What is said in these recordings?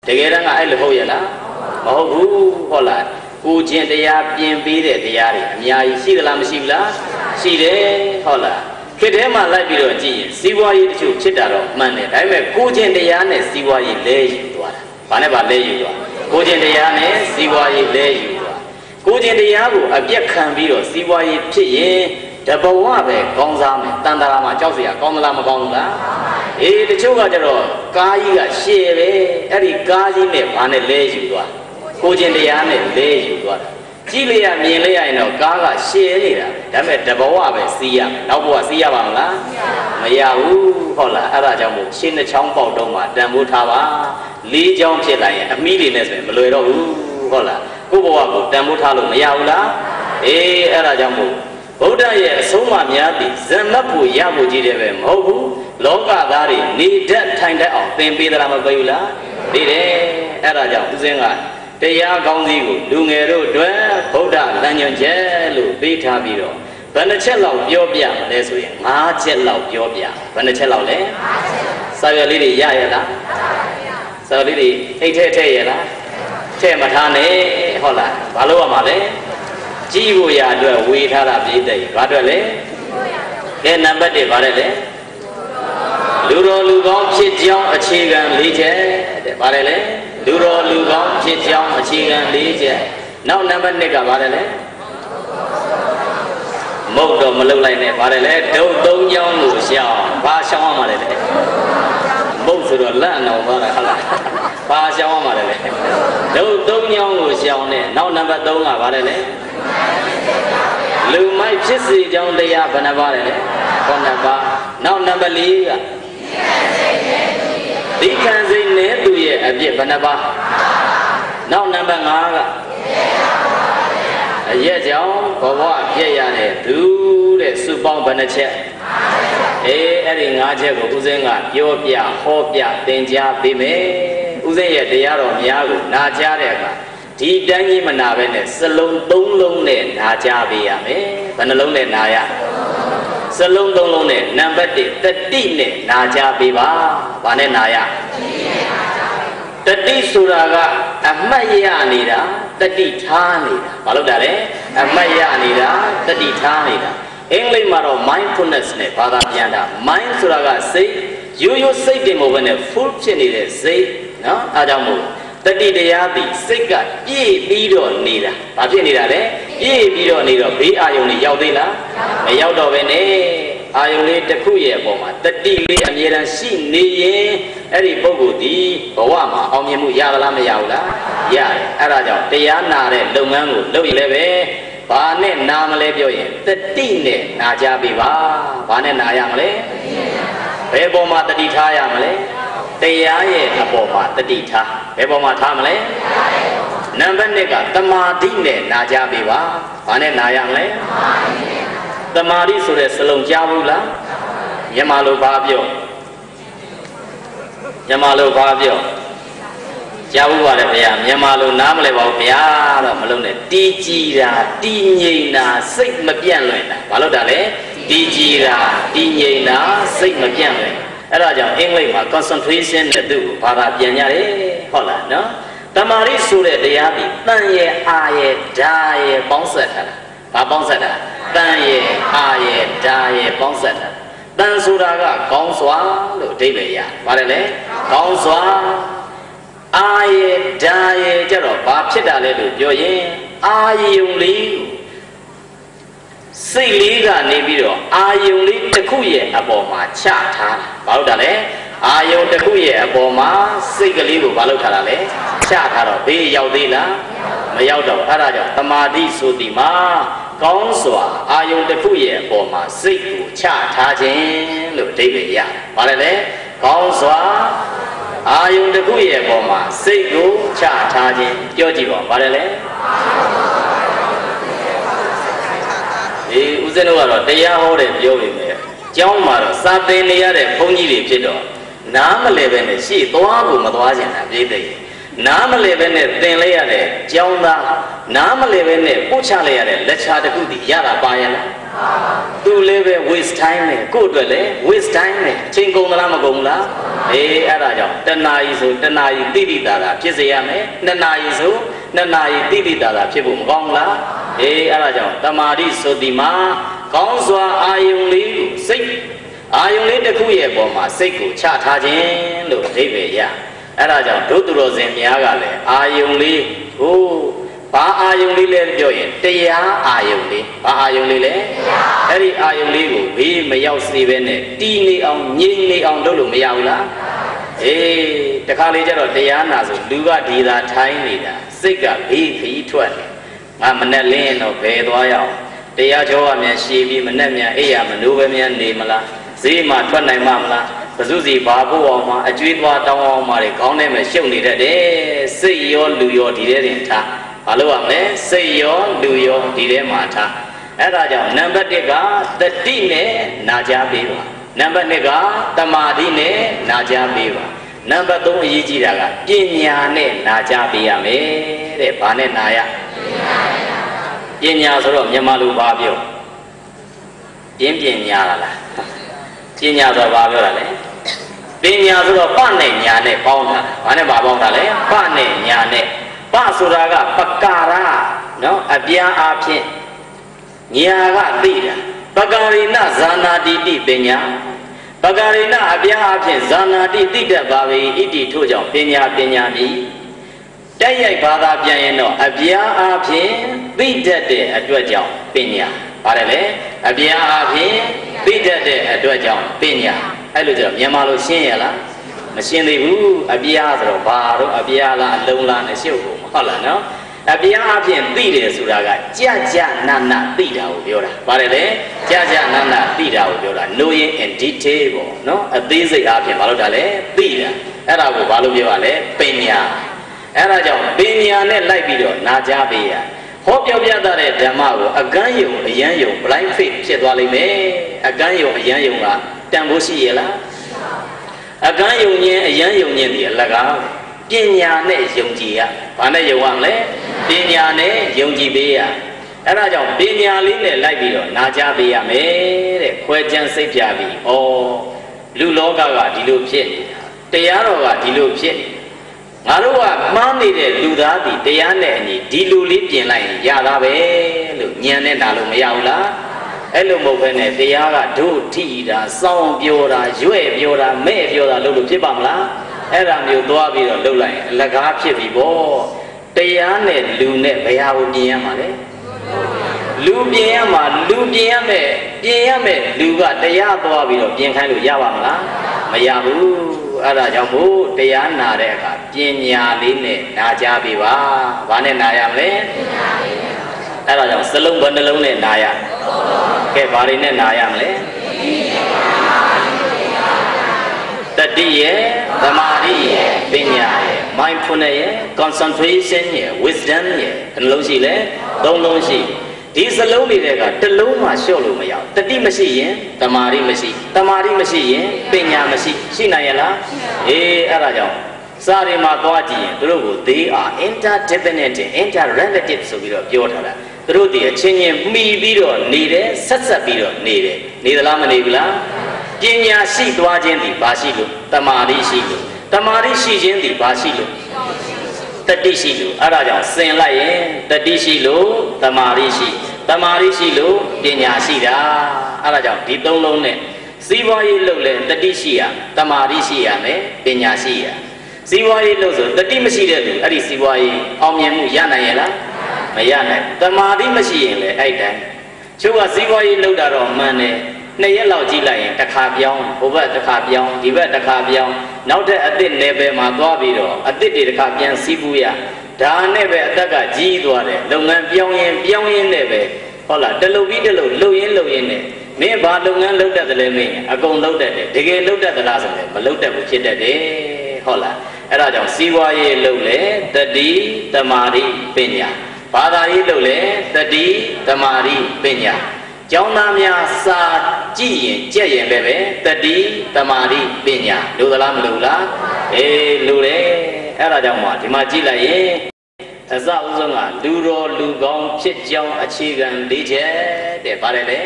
Tegerang I Hoyala, Mahu, Hola, who gentia, being beat at the Yari, Yai, see the Lamashila, see the Hola. Kedema like you, G, see why you chitaro, money. I may go gentia, see why you lay you. Paneba lay you. Go gentia, see why you lay you. Go gentia, a beer can be or see why you pay. The Bawabe, Gonzame, Tandarama, Josia, Gonzama Gonza. The Chugajaro, Kaya, Sheve, Eddie Gazi, and a lazy one. Kojindiane, lazy one. Gilia, Milia, and Gaga, Shea, Damet, the Bawabe, Sia, Nawa, Sia Bangla, Mayahu, Hola, Arajamu, Shin the Champo Doma, Damutawa, Lee Jong Chilai, a millionaire, Maluero, Hola, Kubo, Damutalu, Mayaula, Arajamu. Buddha yes, Soma Miati, Zamapu Yabu Jidem, Hobu, Loga Dari, need that time that then be the Ramabula, Dide, Eraja, Zenga, Teya Gonzigu, Dungero, Dwell, Buddha, Lanyon Jellu, Beta Biro, Benecello, Yobia, this way, Marcello, Yobia, Benecello, Sayalidi Yayala, Sayalidi, Tayala, Tematane, Hola, Balua Male. Jibuya do a wait had a bit, Badale, then number de Badale, Luro Lugom, Chitjong, a chicken, Lige, Badale, Luro Lugom, Chitjong, a chicken, Lige, now number nigga Badale, Modo Malulane, Badale, don't young Lucia, Pasha Madale, both to the land of Badala, Pasha Madale, don't young Lucia, now number don't Badale. Lumai Chisi John de Yabanavare, Ponaba, now number Liga. They can say Nebuye at Yabanaba. Now number Naga. Yes, young, for what? Yayane, do the Supon Banache. Adding Aja Uzenga, Yopia, Hopia, Denja, Bime, Uzaya de Yaro, Miago, Najarega. Deep Danny Manavene, Salon Dong Lone, Najabia, Panalone Naya. Salon Dong Lone, number 13, Najabiba, Panenaya. The D Suraga, a Maya Nida, the D Tanida, Palodare, a Maya Nida, the D Tanida. English Maro mindfulness, Pada Pianda, Mind Suraga say, you say them over a full chinny, say, no, Adamu. Tadi dia di sekat, ye bido nida. Tapi nida le, ye bido nida. Bi ayam ni jauh dila, jauh dah bene. Ayam ni terkuye boma. Tadi le amiran si ni ye, eri bogu di bawa ma. Om yemu ya dalam jauh la, ya. Era jauh. Dia nare lungangu, lu ilebe. Bane nama le bioye. Tadi ne naja biwa. Bane nayang le. Beboma tadi thayang le. Teyaye Aboma, the Dita, Eboma Tamale, Number Nega, the Madine, Najabiwa, Pane Nayamle, the Madi Sure Salon Javula, Yamalu Babio, Javua, Yamalu Namle, Malone, Dijira, Dinina, Sigma Pianlena, Valodale, Dijira, Dinina, Sigma Pianlena. Raja English concentration do para pianyare hola no tamari sure deyabi tanye aye daye bongsata ba bongsata tanye aye daye bongsata tan sura ga kaung swa lo daibai ya bare le kaung swa aye daye jaro ba phit da le lo pyo yin ayung li Say Liga Nibiro, Ayung Lit the Kuye Aboma, Chata, Baudale, Ayung the Kuye Aboma, Sigalibu Balutale, Chata, Be Yaudila, Mayaudo, Araja, Tamadi Sudima, Gonswa, Ayung the Kuye Aboma, Siku, Chata, Look David Ya, Balale, Gonswa, Ayung the Kuye Aboma, Siku, Chata, Jojibo, Balale. Uzenova, they are all in Yomi. John Maro, Sabania, Pony Pido. Nama Leven, she, Toabu, Madwajan, Nama Leven, then layer, Jonda, Nama Leven, Pucha layer, let's have the good Yara Bayana. သူလည်းပဲ waste time နဲ့ကိုယ့်အတွက်လည်း waste time နဲ့အချိန်ကုန်သလားမကုန်လားအဲ့ဒါကြောင့်တဏှာကြီးဆိုတဏှာကြီးတိတိတာတာဖြစ်စေရမယ်နှစ်နာရီဆိုနှစ်နာရီတိတိတာတာဖြစ်ဖို့မကောင်းလားအဲ့ဒါကြောင့်တမာတိဆိုဒီမှာကောင်းစွာအာယုံလေးကိုစိတ်အာယုံလေးတစ်ခုရဲ့ပေါ်မှာစိတ်ကိုချထားခြင်းလို့အဓိပ္ပာယ်ရအဲ့ဒါကြောင့်ဒုသူတော်စင်များကလည်းအာယုံလေးဟိုဘာအာယုံလေးလဲပြောရင်တရားအာယုံလေးဘာအာယုံလေးလဲအဲ့ဒီအာယုံလေးကိုဘေးမရောက်စေဘဲနဲ့တီးနေအောင်ငြိမ်နေအောင်လုပ်လို့မရဘူးလားတခါလေကျတော့တရားနာဆိုလူကဒီသာထိုင်းနေတာစိတ်ကဘေးခီးထွက်နေငါမနဲ့လင်းတော့ဘယ်သွားရအောင်တရားကျော်ကမြန်ရှည်ပြီးမနဲ့မြန်အိယာမနိုးပဲမြန်နေမလားဈေးမှထွက်နိုင်မှာမလားပစုစီဘာဖို့အောင်မှာအကျွေးသွားတောင်းအောင်မှာတွေခေါင်းထဲမှာရှုပ်နေတတ်တယ်စိတ်ရောလူရောဒီထဲတင်ထားဘာလို့ရမလဲစိတ်ရောလူရောဒီထဲမှာထားအဲ့ဒါကြောင့်နံပါတ်1ကတတိနဲ့နာကြားပေးပါနံပါတ်2ကတမာတိနဲ့နာကြားပေးပါနံပါတ်3အရေးကြီးတာကပညာနဲ့နာကြားပေးရမယ်တဲ့ဘာနဲ့နာရပညာဆိုတော့မြန်မာလူဘာပြောပညာလားပညာဆိုတော့ဘာပြောတာလဲပညာဆိုတော့ပနဲ့ညာနဲ့ပေါင်းတာဘာနဲ့ဘာပေါင်းတာလဲပနဲ့ညာနဲ့ပဆိုတာကပကာရနော်အပြားအားဖြင့်ညာကသိတာပကာရိနဇာနာတိတိပညာပကာရိနအပြားအားဖြင့်ဇာနာတိသိတတ်ပါ၏ဣတိထို့ကြောင့်ပညာမြည်တိုက်ရိုက်ဘာသာပြန်ရင်တော့အပြားအားဖြင့်သိတတ်တဲ့အတွက်ကြောင့်ပညာပါတယ်လေအပြားအားဖြင့်သိတတ်တဲ့အတွက်ကြောင့်ပညာအဲ့လိုဆိုမြန်မာလိုရှင်းရလားမရှင်းသေးဘူးအပြားဆိုတော့ဘာတော့အပြားလားအလုံးလားနဲ့ရှုပ်ကုန်ဟုတ်လားနော်အပြားအပြင်သိတယ်ဆိုတာကကြာကြာနာနာသိတာကိုပြောတာပါတယ်လေကြာကြာနာနာသိတာကိုပြောတာ knowing in detail ပေါ့နော်အသေးစိတ်အပြင်ဘာလို့တာလဲသိတာအဲ့ဒါကိုဘာလို့ပြောရလဲပညာအဲ့ဒါကြောင့်ပညာနဲ့လိုက်ပြီးတော့နာကြားပေးရဟောပြောပြတတ်တဲ့ဓမ္မကိုအကန့်ယုံအယံယုံ blind faith ဖြစ်သွားလိမ့်မယ်အကန့်ယုံအယံယုံကတန်ဖိုးရှိရလားအကန့်ယုံခြင်းအယံယုံခြင်းဒီအလကားပညာနဲ့ယုံကြည်ရဘာနဲ့ယုံရမလဲပညာနဲ့ယုံကြည်ပေးရအဲ့ဒါကြောင့်ပညာလေးနဲ့လိုက်ပြီးတော့နာကြားပေးရမယ်တဲ့ခွဲခြမ်းစိတ်ပြပြီးဩလူလောကကဒီလိုဖြစ်နေတာတရားတော်ကဒီလိုဖြစ်နေငါတို့ကမှားနေတဲ့လူသားဒီတရားနဲ့အညီဒီလူလေးပြင်လိုက်ရင်ရတာပဲလို့ညံနေတာလို့မရဘူးလားအဲ့လိုမဟုတ်ဘဲနဲ့တရားကတို့ထိတာစောင်းပြောတာရွဲ့ပြောတာမဲ့ပြောတာလို့ဖြစ်ပါမလားအဲ့ဒါမျိုးသွားပြီးတော့လှုပ်လိုက်ရင်အလကားဖြစ်ပြီပေါ့တရားနဲ့လူနဲ့ဘယ်ဟာကိုပြင်ရမှာလဲလူပြင်ရမှာလူပြင်ရမယ်လူကတရားသွားပြီးတော့ပြင်ခိုင်းလို့ရပါမလားမရဘူးအဲ့ဒါကြောင့်မို့တရားနာတဲ့အခါပညာလေးနဲ့နာကြပြီပါဘာနဲ့နာရမလဲအဲ့ဒါကြောင့်စလုံးဘယ်နှလုံးနဲ့နာရကဲဘာတွေနဲ့နာရမလဲတတိယသမာဓိယပညာယ mindfulness ယ concentration ယ wisdom ယဘယ်နှလုံးရှိလဲသုံးလုံးရှိဒီစလုံးတွေကတစ်လုံးမှလျှော့လို့မရဘူးတတိမရှိရင်သမာဓိမရှိသမာဓိမရှိရင်ပညာမရှိရှိနိုင်ရလားအဲ့ဒါကြောင့်စာရီမှာသွားကြည့်ရင်တို့ကို they are interdependent interrelative ဆိုပြီးတော့ပြောထားတာတို့ဒီအချင်းချင်းမှီပြီးတော့နေတယ်ဆက်ဆက်ပြီးတော့နေတယ်နေသလားမနေဘူးလားပညာရှိသွားခြင်းဒီဘာရှိလို့တမာတိရှိလို့တမာတိရှိခြင်းဒီဘာရှိလို့တတိရှိလို့အဲ့ဒါကြောင့်စင်လိုက်ရင်တတိရှိလို့တမာတိရှိတမာတိရှိလို့ပညာရှိတာအဲ့ဒါကြောင့်ဒီသုံးလုံးနဲ့စီးပွားရေးလုပ်လဲတတိရှိရတမာတိရှိရမယ်ပညာရှိရစီးပွားရေးလုပ်ဆိုတတိမရှိတဲ့သူအဲ့ဒီစီးပွားရေးအောင်မြင်မှုရနိုင်ရလားမရနိုင်တမာတိမရှိရင်လည်းအဲ့တိုင်းချို့ကစီးပွားရေးလုပ်တာတော့မှန်တယ်2ရက်လောက်ကြည့်လိုက်ရင်တစ်ခါပြောင်းဟိုဘက်တစ်ခါပြောင်းဒီဘက်တစ်ခါပြောင်းနောက်ထပ်အသစ်နယ်ပယ်မှာသွားပြီးတော့အသစ်တွေတစ်ခါပြန်စီးပူးရဒါနဲ့ပဲအသက်ကကြီးသွားတယ်လုပ်ငန်းပြောင်းရင်နဲ့ပဲဟုတ်လားတလုတ်ပြီးတလုတ်လှုပ်ရင်နဲ့မင်းဘာလုပ်ငန်းလုပ်တတ်တယ်လဲမင်းအကုန်လုပ်တတ်တယ်တကယ်လုပ်တတ်သလားဆိုရင်မလုပ်တတ်ဘူးဖြစ်တတ်တယ်ဟုတ်လားအဲ့ဒါကြောင့်စီးပွားရေးလုပ်လေတတိတမာတိပညာဘာသာရေးလုပ်လေတတိတမာတိပညာကျောင်းသားများစာကြည့်ရင်ကြက်ရင်လည်းပဲတတိတမာတိပညာလိုသလားမလိုလားလိုတယ်အဲ့ဒါကြောင့်မှဒီမှာကြည့်လိုက်ရင်အစအဦးဆုံးကလူတော်လူကောင်းဖြစ်ကြောင်းအခြေခံ၄ချက်တဲ့ပါတယ်လေ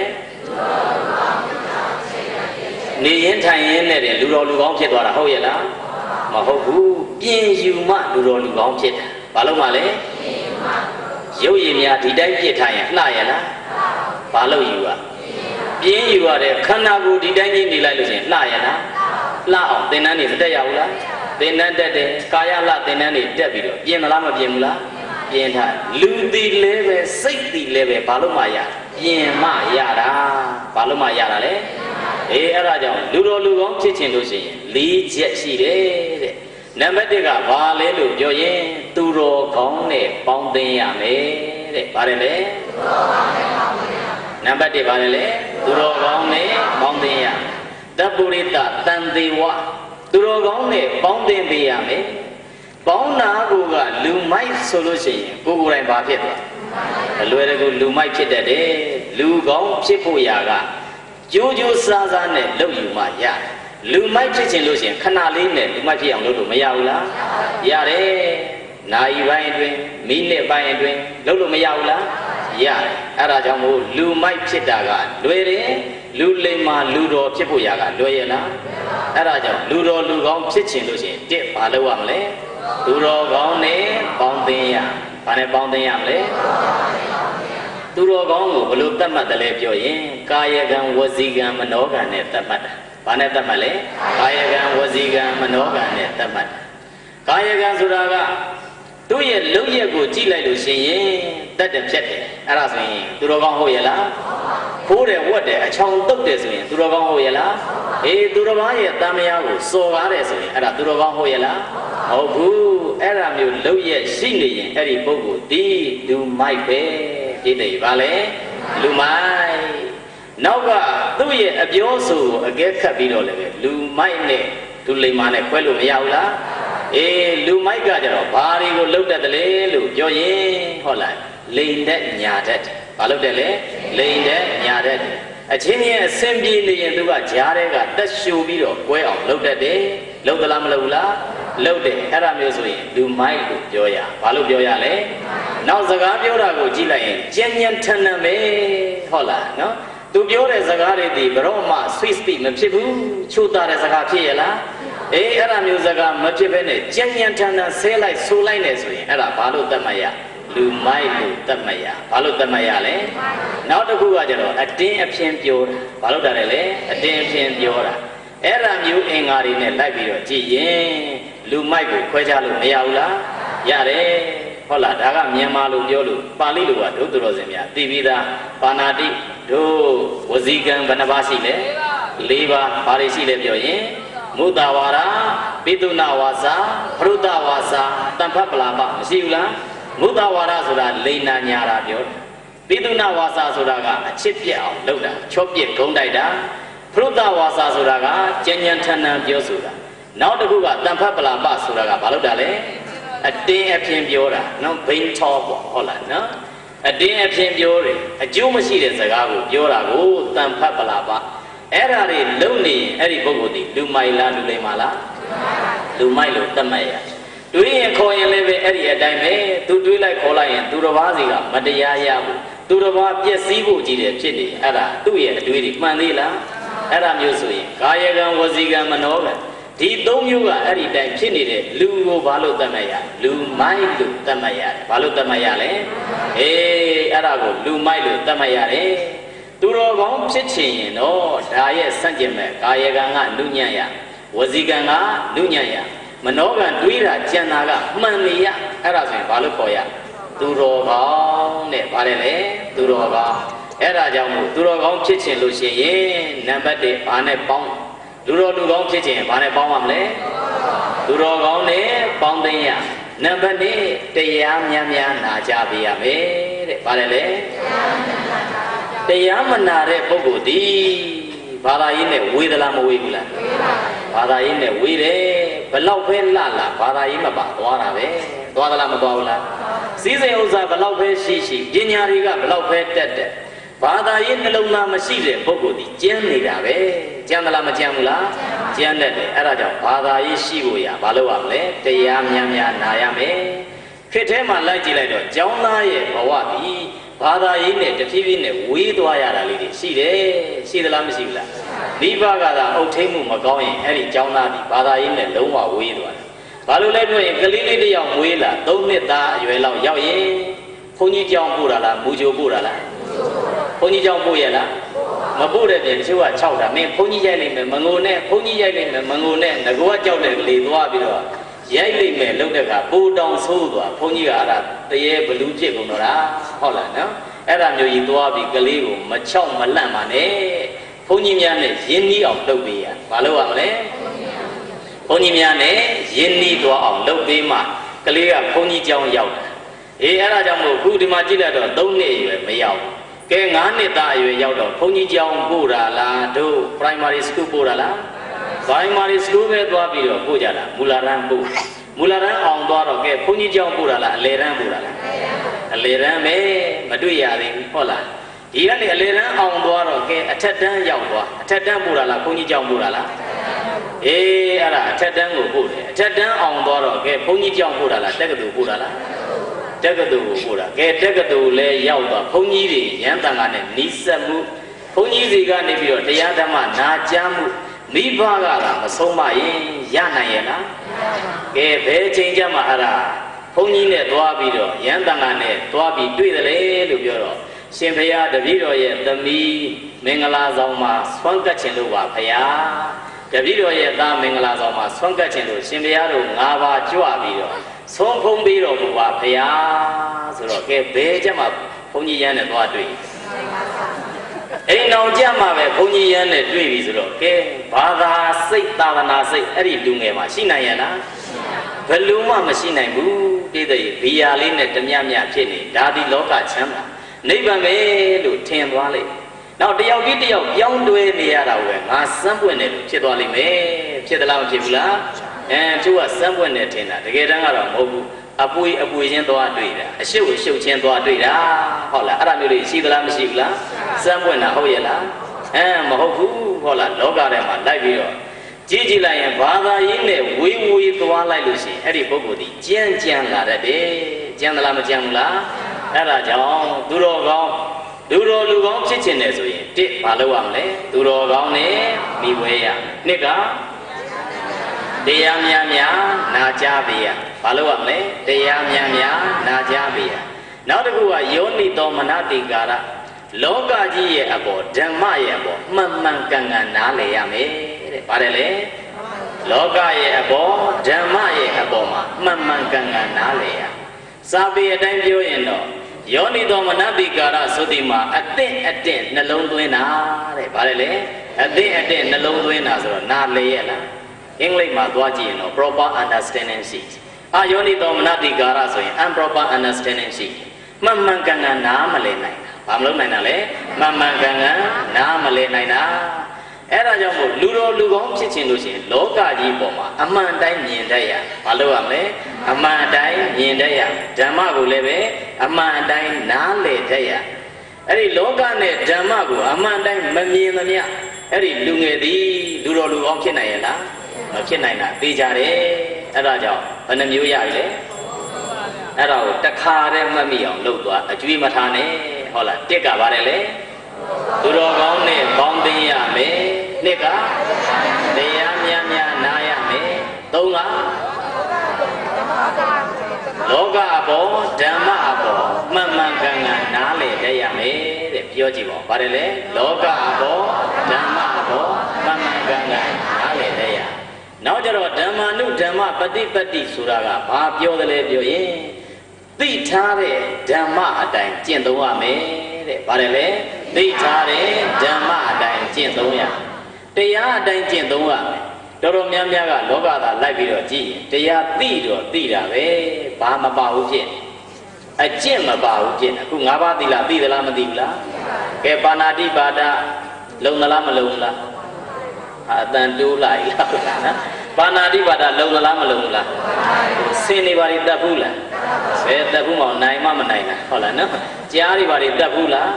နေရင်ထိုင်ရင်နဲ့လူတော်လူကောင်းဖြစ်သွားတာဟုတ်ရဲ့လားမဟုတ်ဘူးပြင်ယူမှလူတော်လူကောင်းဖြစ်တာဘာလို့မှလဲရုပ်ရည်များဒီတိုင်းပြစ်ထားရင်လှရဲ့လားဘာလို့ယူอ่ะပြင်းယူရတယ်ခန္ဓာကိုယ်ဒီတိုင်းကြီးနေလိုက်လို့ရှိရင်လှရဲ့လားလှအောင်သင်္นานနေမတက်ရဘူးလားသင်္นานတက်တယ်ကာယလှသင်္นานနေတက်ပြီးတော့ပြင်မလားမပြင်ဘူးလားပြင်ထားလူတီလဲပဲစိတ်တီလဲပဲဘာလို့မှရပြင်မှရတာဘာလို့မှရတာလဲအဲ့ဒါကြောင့်လူတော်လူကောင်းဖြစ်ခြင်းလို့ရှိရင်၄ချက်ရှိတယ်တဲ့နံပါတ်1ကဘာလဲလို့ပြောရင်သူတော်ကောင်းနဲ့ပေါင်းသင်းရမယ်တဲ့ဘာလဲလဲနံပါတ်1ဘာလဲလဲသူတော်ကောင်းနဲ့ပေါင်းသင်းရတပုရိတတန်သေးဝသူတော်ကောင်းနဲ့ပေါင်းသင်းပေးရမယ်ပေါင်းနာကိုကလူမိုက်ဆိုလို့ရှိရင်ကိုယ်တိုင်ဘာဖြစ်သွားအလွယ်တကူလူမိုက်ဖြစ်တတ်တယ်လူကောင်းဖြစ်ဖို့ရာကကြိုးကြိုးစားစားနဲ့လုပ်ယူမှရတယ်လူမိုက်ဖြစ်ခြင်းလို့ရှိရင်ခဏလေးနဲ့လူမိုက်ဖြစ်အောင်လုပ်လို့မရဘူးလားရတယ်နာရီပိုင်းအတွင်းမိနစ်ပိုင်းအတွင်းလုပ်လို့မရဘူးလားရတယ်အဲ့ဒါကြောင့်မို့လူမိုက်ဖြစ်တာကလွယ်တယ်လူလိမ္မာလူတော်ဖြစ်ဖို့ရာကလွယ်ရလားအဲ့ဒါကြောင့်လူတော်လူကောင်းဖြစ်ခြင်းလို့ရှိရင်တစ်ဘာလုပ်ရမလဲလူတော်ကောင်းနဲ့ပေါင်းသင်းရဘာနဲ့ပေါင်းသင်းရမလဲသူတော်ကောင်းကိုဘလို့တတ်မှတ်တယ်လဲပြောရင်ကာယကံဝစီကံမနောကံနဲ့တတ်မှတ်တာဘာနဲ့တတ်မှတ်လဲကာယကံဝစီကံမနောကံနဲ့တတ်မှတ်တာကာယကံဆိုတာကသူ့ရဲ့လုံရက်ကိုကြည့်လိုက်လို့ရှိရင်တတ်တယ်ဖြတ်တယ်အဲ့ဒါဆိုရင်သူတော်ကောင်းဟုတ်ရဲ့လားခိုးတယ်ဝတ်တယ်အချောင်တုတ်တယ်ဆိုရင်သူတော်ကောင်းဟုတ်ရဲ့လားသူတော်ဘာရဲ့တန်မယားကိုစော်ကားတယ်ဆိုရင်အဲ့ဒါသူတော်ကောင်းဟုတ်ရဲ့လားဟုတ်ဘူးအဲ့ဒါမျိုးလုံရက်ရှိနေရင်အဲ့ဒီပုဂ္ဂိုလ်ဒီလူမိုက်ပဲဒီတည်းပါလေလူမိုက်နောက်ကသူ့ရဲ့အပြောဆိုကိုအကဲခတ်ပြီးတော့လည်းပဲလူမိုက်နဲ့လူလိမ္မာနဲ့ခွဲလို့မရဘူးလားလူမိုက်ကကြတော့ဘာတွေကိုလှုပ်တတ်တယ်လေလို့ပြောရင်ဟုတ်လားလိန်တဲ့ညာတတ်တယ်ဘာလှုပ်တယ်လဲလိန်တဲ့ညာတတ်တယ်အချင်းချင်းအစင်ပြေနေရင်သူကကြားတဲ့ကတက်ရှူပြီးတော့ကွဲအောင်လှုပ်တတ်တယ်လှုပ်သလားမလှုပ်ဘူးလားလှုပ်တယ်အဲ့ဒါမျိုးဆိုရင်လူမိုက်လို့ပြောရဘာလို့ပြောရလဲနောက်စကားပြောတာကိုကြည့်လိုက်ရင်ကြင်ញံထန်ထန်ပဲဟုတ်လားနော်သူပြောတဲ့စကားတွေဒီဘရောမှ sweet speak မဖြစ်ဘူးချိုးသားတဲ့စကားဖြစ်ရလားအဲ့ဒါမျိုးစကားမဖြစ်ဘဲနဲ့ကြင်ញံထန်ထန်ဆဲလိုက်ဆိုလိုက်နေဆိုရင်အဲ့ဒါဘာလို့တတ်မှတ်ရလူမိုက်လို့တတ်မှတ်ရဘာလို့တတ်မှတ်ရလဲနောက်တစ်ခုကကျတော့အတင်းအဖျင်းပြောတာဘာလို့တာလဲအတင်းအဖျင်းပြောတာအဲ့ဒါမျိုးအင်္ဂါတွေနဲ့လိုက်ပြီးတော့ကြည့်ရင်လူမိုက်ကိုခွဲခြားလို့မရဘူးလားရတယ်ဟုတ်လားဒါကမြန်မာလိုပြောလို့ပါဠိလိုကဒုသူတော်စင်များသိပြီးသားပါဏာတိဒုဝစီကံဘယ်နှပါးရှိလဲ၄ပါးဘာတွေရှိလဲပြောရင်မုဒ္ဒဝါဒပိတုဏဝါစာပရုဒ္ဒဝါစာတမ္ဖပလာပမရှိဘူးလားမုဒ္ဒဝါဒဆိုတာလိန်နာညာတာပြောပိတုဏဝါစာဆိုတာကအချစ်ပြက်အောင်လုပ်တာချော့ပြက်ဂုံးတိုက်တာပရုဒ္ဒဝါစာဆိုတာကကြဉ္ဉံထဏံပြောဆိုတာနောက်တစ်ခုကတမ္ဖပလာပဆိုတာကဘာလို့တာလဲအတင်းအဖျင်းပြောတာနော်ဘိန်းထောပေါ့ဟုတ်လားနော်အတင်းအဖျင်းပြောတယ်အကျိုးမရှိတဲ့စကားကိုပြောတာကိုတမ္ဖပလာပအဲ့ဒါတွေလုံနေရင်အဲ့ဒီပုဂ္ဂိုလ်ဒီလူမိုက်လားလူလိမ္မာလားလူမိုက်လို့တတ်မှတ်ရတွေးရင်ခေါ်ရင်လည်းပဲအဲ့ဒီအတိုင်းပဲသူတွေးလိုက်ခေါ်လိုက်ရင်သူတစ်ပါးစီကမတရားရဘူးသူတစ်ပါးပျက်စီးဖို့ကြီးတယ်ဖြစ်နေအဲ့ဒါသူ့ရဲ့အတွေးတွေမှန်သေးလားအဲ့ဒါမျိုးဆိုရင်ကာယကံဝစီကံမနောကံဒီ၃မျိုးကအဲ့ဒီတိုင်းဖြစ်နေတဲ့လူကိုဘာလို့တတ်မှတ်ရလူမိုက်လို့တတ်မှတ်ရတယ်ဘာလို့တတ်မှတ်ရလဲအဲ့ဒါကိုလူမိုက်လို့တတ်မှတ်ရတယ်သူတော်ကောင်းဖြစ်ချင်ရင်တော့ဒါရဲ့စန့်ကျင်မဲ့ကာယကံကနုညံ့ရဝစီကံကနုညံ့ရမနောကံတွေးတာကြံတာကမှန်နေရအဲ့ဒါဆိုရင်ဘာလို့ခေါ်ရသူတော်ကောင်းနဲ့ဗါတယ်လေသူတော်ကောင်းအဲ့ဒါကြောင့်မို့သူတော်ကောင်းဖြစ်ချင်လို့ရှိရင်နံပါတ်1ဘာနဲ့ပေါင်းလူတော်လူကောင်းဖြစ်ချင်ဘာနဲ့ပေါင်းရမလဲသူတော်ကောင်းနဲ့ပေါင်းသိရနံပါတ်2တရားများများနာကြပေးရမယ်တဲ့ဗါတယ်လေတရားမနာတဲ့ပုဂ္ဂိုလ်ဒီဘာသာရေးနဲ့ဝေးသလားမဝေးဘူးလားဘာသာရေးနဲ့ဝေးတယ်ဘလောက်ပဲလှလာဘာသာရေးမပါသွားတာပဲသွားသလားမသွားဘူးလားစီးစိမ်ဥစ္စာဘလောက်ပဲရှိပညာတွေကဘလောက်ပဲတက်ဘာသာရေးနှလုံးသားမရှိတဲ့ပုဂ္ဂိုလ်ဒီကျမ်းနေတာပဲကျမ်းသလားမကျမ်းဘူးလားကျမ်းတယ်အဲ့ဒါကြောင့်ဘာသာရေးရှိဖို့ရဘာလို့ရမလဲတရားများများနာရမယ်ခေတ်ထဲမှာလိုက်ကြည့်လိုက်တော့ကျောင်းသားရဲ့ဘဝဒီဘ ဘာသာရေးနဲ့တဖြည်းဖြည်းနဲ့ဝေးသွားရတာလေးတွေရှိတယ်ရှိသလားမရှိဘူးလားမိဘကသာအုပ်ထိန်မှုမကောင်းရင်အဲ့ဒီကျောင်းသားဒီဘာသာရေးနဲ့လုံးဝဝေးသွားတယ်ဘာလို့လဲပြောရင်ကလေးလေးတစ်ယောက်မွေးလာ3နှစ်သားအရွယ်လောက်ရောက်ရင်ဘုန်းကြီးကျောင်းပို့တာလားမူကြိုပို့တာလားဘုန်းကြီးကျောင်းပို့ရလားမပို့တဲ့ပြင်တချို့က6တာမင်းဘုန်းကြီးရိုက်လိုက်မယ်မငိုနဲ့ဘုန်းကြီးရိုက်လိုက်မယ်မငိုနဲ့ငကောကြောက်တဲ့ကလေးသွားပြီးတော့ရိုက်လိုက်မယ်လုပ်တဲ့ကပိုတောင်ဆိုးသွားဘုန်းကြီးကအဲ့ဒါတရေဘလူးဖြစ်ကုန်တော့တာဟုတ်လားနော်အဲ့ဒါမျိုးကြီးသွားပြီးကလေးကိုမချောက်မလန့်ပါနဲ့ဘုန်းကြီးများနဲ့ရင်းနှီးအောင်လုပ်ပေးရဘာလို့ရမလဲဘုန်းကြီးများနဲ့ရင်းနှီးသွားအောင်လုပ်ပေးမှကလေးကဘုန်းကြီးကျောင်းရောက်တာအေးအဲ့ဒါကြောင့်မို့ခုဒီမှာကြည့်လိုက်တော့3နှစ်အရွယ်မရောက်ကဲ9နှစ်သားအရွယ်ရောက်တော့ဘုန်းကြီးကျောင်းပို့တာလားတို့ primary school ပို့တာလား primary school ပဲသွားပြီးတော့ပို့ကြတာမူလာရန်ပို့မူလာရန်အောင်သွားတော့ကဲဘုန်းကြီးကျောင်းပို့တာလားအလေရန်ပို့တာလားအလေရန်ပဲမတွေ့ရသေးဘူးဟုတ်လားဒီကနေအလေရန်အောင်သွားတော့ကဲအထက်တန်းရောက်သွားအထက်တန်းပို့တာလားဘုန်းကြီးကျောင်းပို့တာလားအေးအဲ့ဒါအထက်တန်းကိုပို့တယ်အထက်တန်းအောင်သွားတော့ကဲဘုန်းကြီးကျောင်းပို့တာလားတက္ကသိုလ်ပို့တာလားတက္ကသိုလ်ကိုပို့တာကဲတက္ကသိုလ်လဲရောက်သွားဘုန်းကြီးတွေရန်တန်ကနဲ့နီးစပ်မှုဘုန်းကြီးတွေကနေပြီးတော့တရားဓမ္မနာကြားမှုမိဘကသာမဆုံးမရင်ရနိုင်ရဲ့လားကဲဘယ်ချိန်ကျမှအဲ့ဒါဘုန်းကြီးနဲ့သွားပြီးတော့ရန်တန်ကနဲ့သွားပြီးတွေ့တယ်လေလို့ပြောတော့ရှင်ဘုရားတပည့်တော်ရဲ့သမီးမင်္ဂလာဆောင်မှာဆွမ်းကပ်ခြင်းလို့ပါဘုရားတပည့်တော်ရဲ့သားမင်္ဂလာဆောင်မှာဆွမ်းကပ်ခြင်းလို့ရှင်ဘုရားတို့၅ပါးကြွပြီးတော့ဆုံးဖုံးပြီးတော်မူပါဘုရားဆိုတော့ကဲဘယ်ကျမှဘုန်းကြီးရန်နဲ့သွားတွေ့အိမ်တော်ကြမှာပဲဘုန်းကြီးရန်နဲ့တွေ့ပြီဆိုတော့ကဲဘာသာစိတ်သာသနာစိတ်အဲ့ဒီလူငယ်မှာရှိနိုင်ရလားဘယ်လိုမှမရှိနိုင်ဘူးတည်တဲ့ဘီယာလေးနဲ့တမြမြဖြစ်နေဒါဒီလောကချမ်းသာနိဗ္ဗာန်ပဲလို့ထင်သွားလိမ့်နောက်တယောက်ပြီးတယောက်ပြောင်းတွဲနေရတာပဲငါစမ်းပွင့်တယ်လို့ဖြစ်သွားလိမ့်မယ်ဖြစ်သလားမဖြစ်ဘူးလားသူကစမ်းပွင့်တယ်ထင်တာတကယ်တမ်းကတော့မဟုတ်ဘူးအပွေချင်းသွားတွေ့တာအရှုပ်ချင်းသွားတွေ့တာဟုတ်လားအဲ့ဒါမျိုးတွေရှိသလားမရှိဘူးလားစမ်းပွင့်တာဟုတ်ရဲ့လားမဟုတ်ဘူးဟုတ်လားလောကထဲမှာလိုက်ပြီးတော့ကြည့်လိုက်ရင်ဘာသာရေးနဲ့ဝေးသွားလိုက်လို့ရှိရင်အဲ့ဒီပုဂ္ဂိုလ်ဒီကြမ်းလာတတ်တယ်ကြမ်းသလားမကြမ်းဘူးလားအဲ့ဒါကြောင့်သူတော်ကောင်းလူကောင်းဖြစ်ချင်တယ်ဆိုရင်တစ်ဘာလုပ်ရမလဲသူတော်ကောင်းနဲ့မိဝဲရနှစ်ကတရားများနာကြားပေးရဘာလို့ရမလဲတရားများနာကြားပေးရနောက်တစ်ခုကယောနိတော်မနတိကာရလောကကြီးရဲ့အပေါ်ဓမ္မရဲ့အပေါ်မှန်ကန်နားလည်ရမယ်တဲ့ပါတယ်လေလောကရဲ့အပေါ်ဓမ္မရဲ့အပေါ်မှာမှန်ကန်နားလည်ရစာပေအတိုင်းပြောရင်တော့ယောနိတော်မနတိကာရသုတိမှာအသင့်နှလုံးသွင်းတာတဲ့ပါတယ်လေအသင့်နှလုံးသွင်းတာဆိုတော့နားလည်ရလားအင်္ဂလိပ်မှာသွားကြည့်ရင်တော့ proper understanding ရှိယောနိတော်မနတိကာရဆိုရင် improper understanding ရှိမှန်ကန်နားမလည်နိုင်တာဘာမလုပ်နိုင်တာလဲမှန်ကန်နားမလည်နိုင်တာအဲ့ဒါကြောင့်မို့လူကောင်းဖြစ်ခြင်းလို့ရှိရင်လောကကြီးပေါ်မှာအမှန်တိုင်းမြင်တတ်ရဘာလို့ရမလဲအမှန်တိုင်းမြင်တတ်ရဓမ္မကိုလည်းပဲအမှန်တိုင်းနားလည်တတ်ရအဲ့ဒီလောကနဲ့ဓမ္မကိုအမှန်တိုင်းမမြင်သမျှအဲ့ဒီလူငယ်သည်လူကောင်းဖြစ်နိုင်ရဲ့လားမဖြစ်နိုင်တာသိကြတယ်အဲ့ဒါကြောင့်ဘယ်နှမျိုးရပြီလဲအဲ့ဒါကိုတခါတည်းမှတ်မိအောင်လုပ်သွားအကျွေးမထားနဲ့ဟုတ်လားတစ်ကပါတယ်လေသူတော်ကောင်းနဲ့ပေါင်းသိရမယ်နှစ်ကတရားများနားရမယ်သုံးကလောကအပေါ်ဓမ္မအပေါ်မှန်ကန်နားလည်တတ်ရမယ်တဲ့ပြောကြည့်ပါဦးပါတယ်လေလောကအပေါ်ဓမ္မအပေါ်မှန်ကန်နားလည်တတ်ရနောက်ကြတော့ဓမ္မာနုဓမ္မပฏิပတ်တိဆိုတာကဘာပြောတယ်လဲပြောရင်သိထားတဲ့ဓမ္မအတိုင်းကျင့်သုံးရမယ်တဲ့ဗါတယ်လေသိထားတဲ့ဓမ္မအတိုင်းကျင့်သုံးရတရားအတိုင်းကျင့်သုံးရမယ်တော်တော်များများကလောကသားလိုက်ပြီးတော့ကြည့်ရင်တရားသိတော့သိတာပဲဘာမပါဘူးဖြစ်အကျင့်မပါဘူးဖြစ်အခု၅ပါးသီလသိသလားမသိဘူးလားကဲပါဏာတိပါဒလုံသလားမလုံဘူးလားအတန်တိုးလိုက်လားနော်ပါဏာတိပါဒလုံသလားမလုံဘူးလားစင်နေပါလိတတ်ဘူးလားဘယ်တတ်ဘူးမအောင်နိုင်မနိုင်တာဟုတ်လားနော်ကြားတွေပါလိတတ်ဘူးလား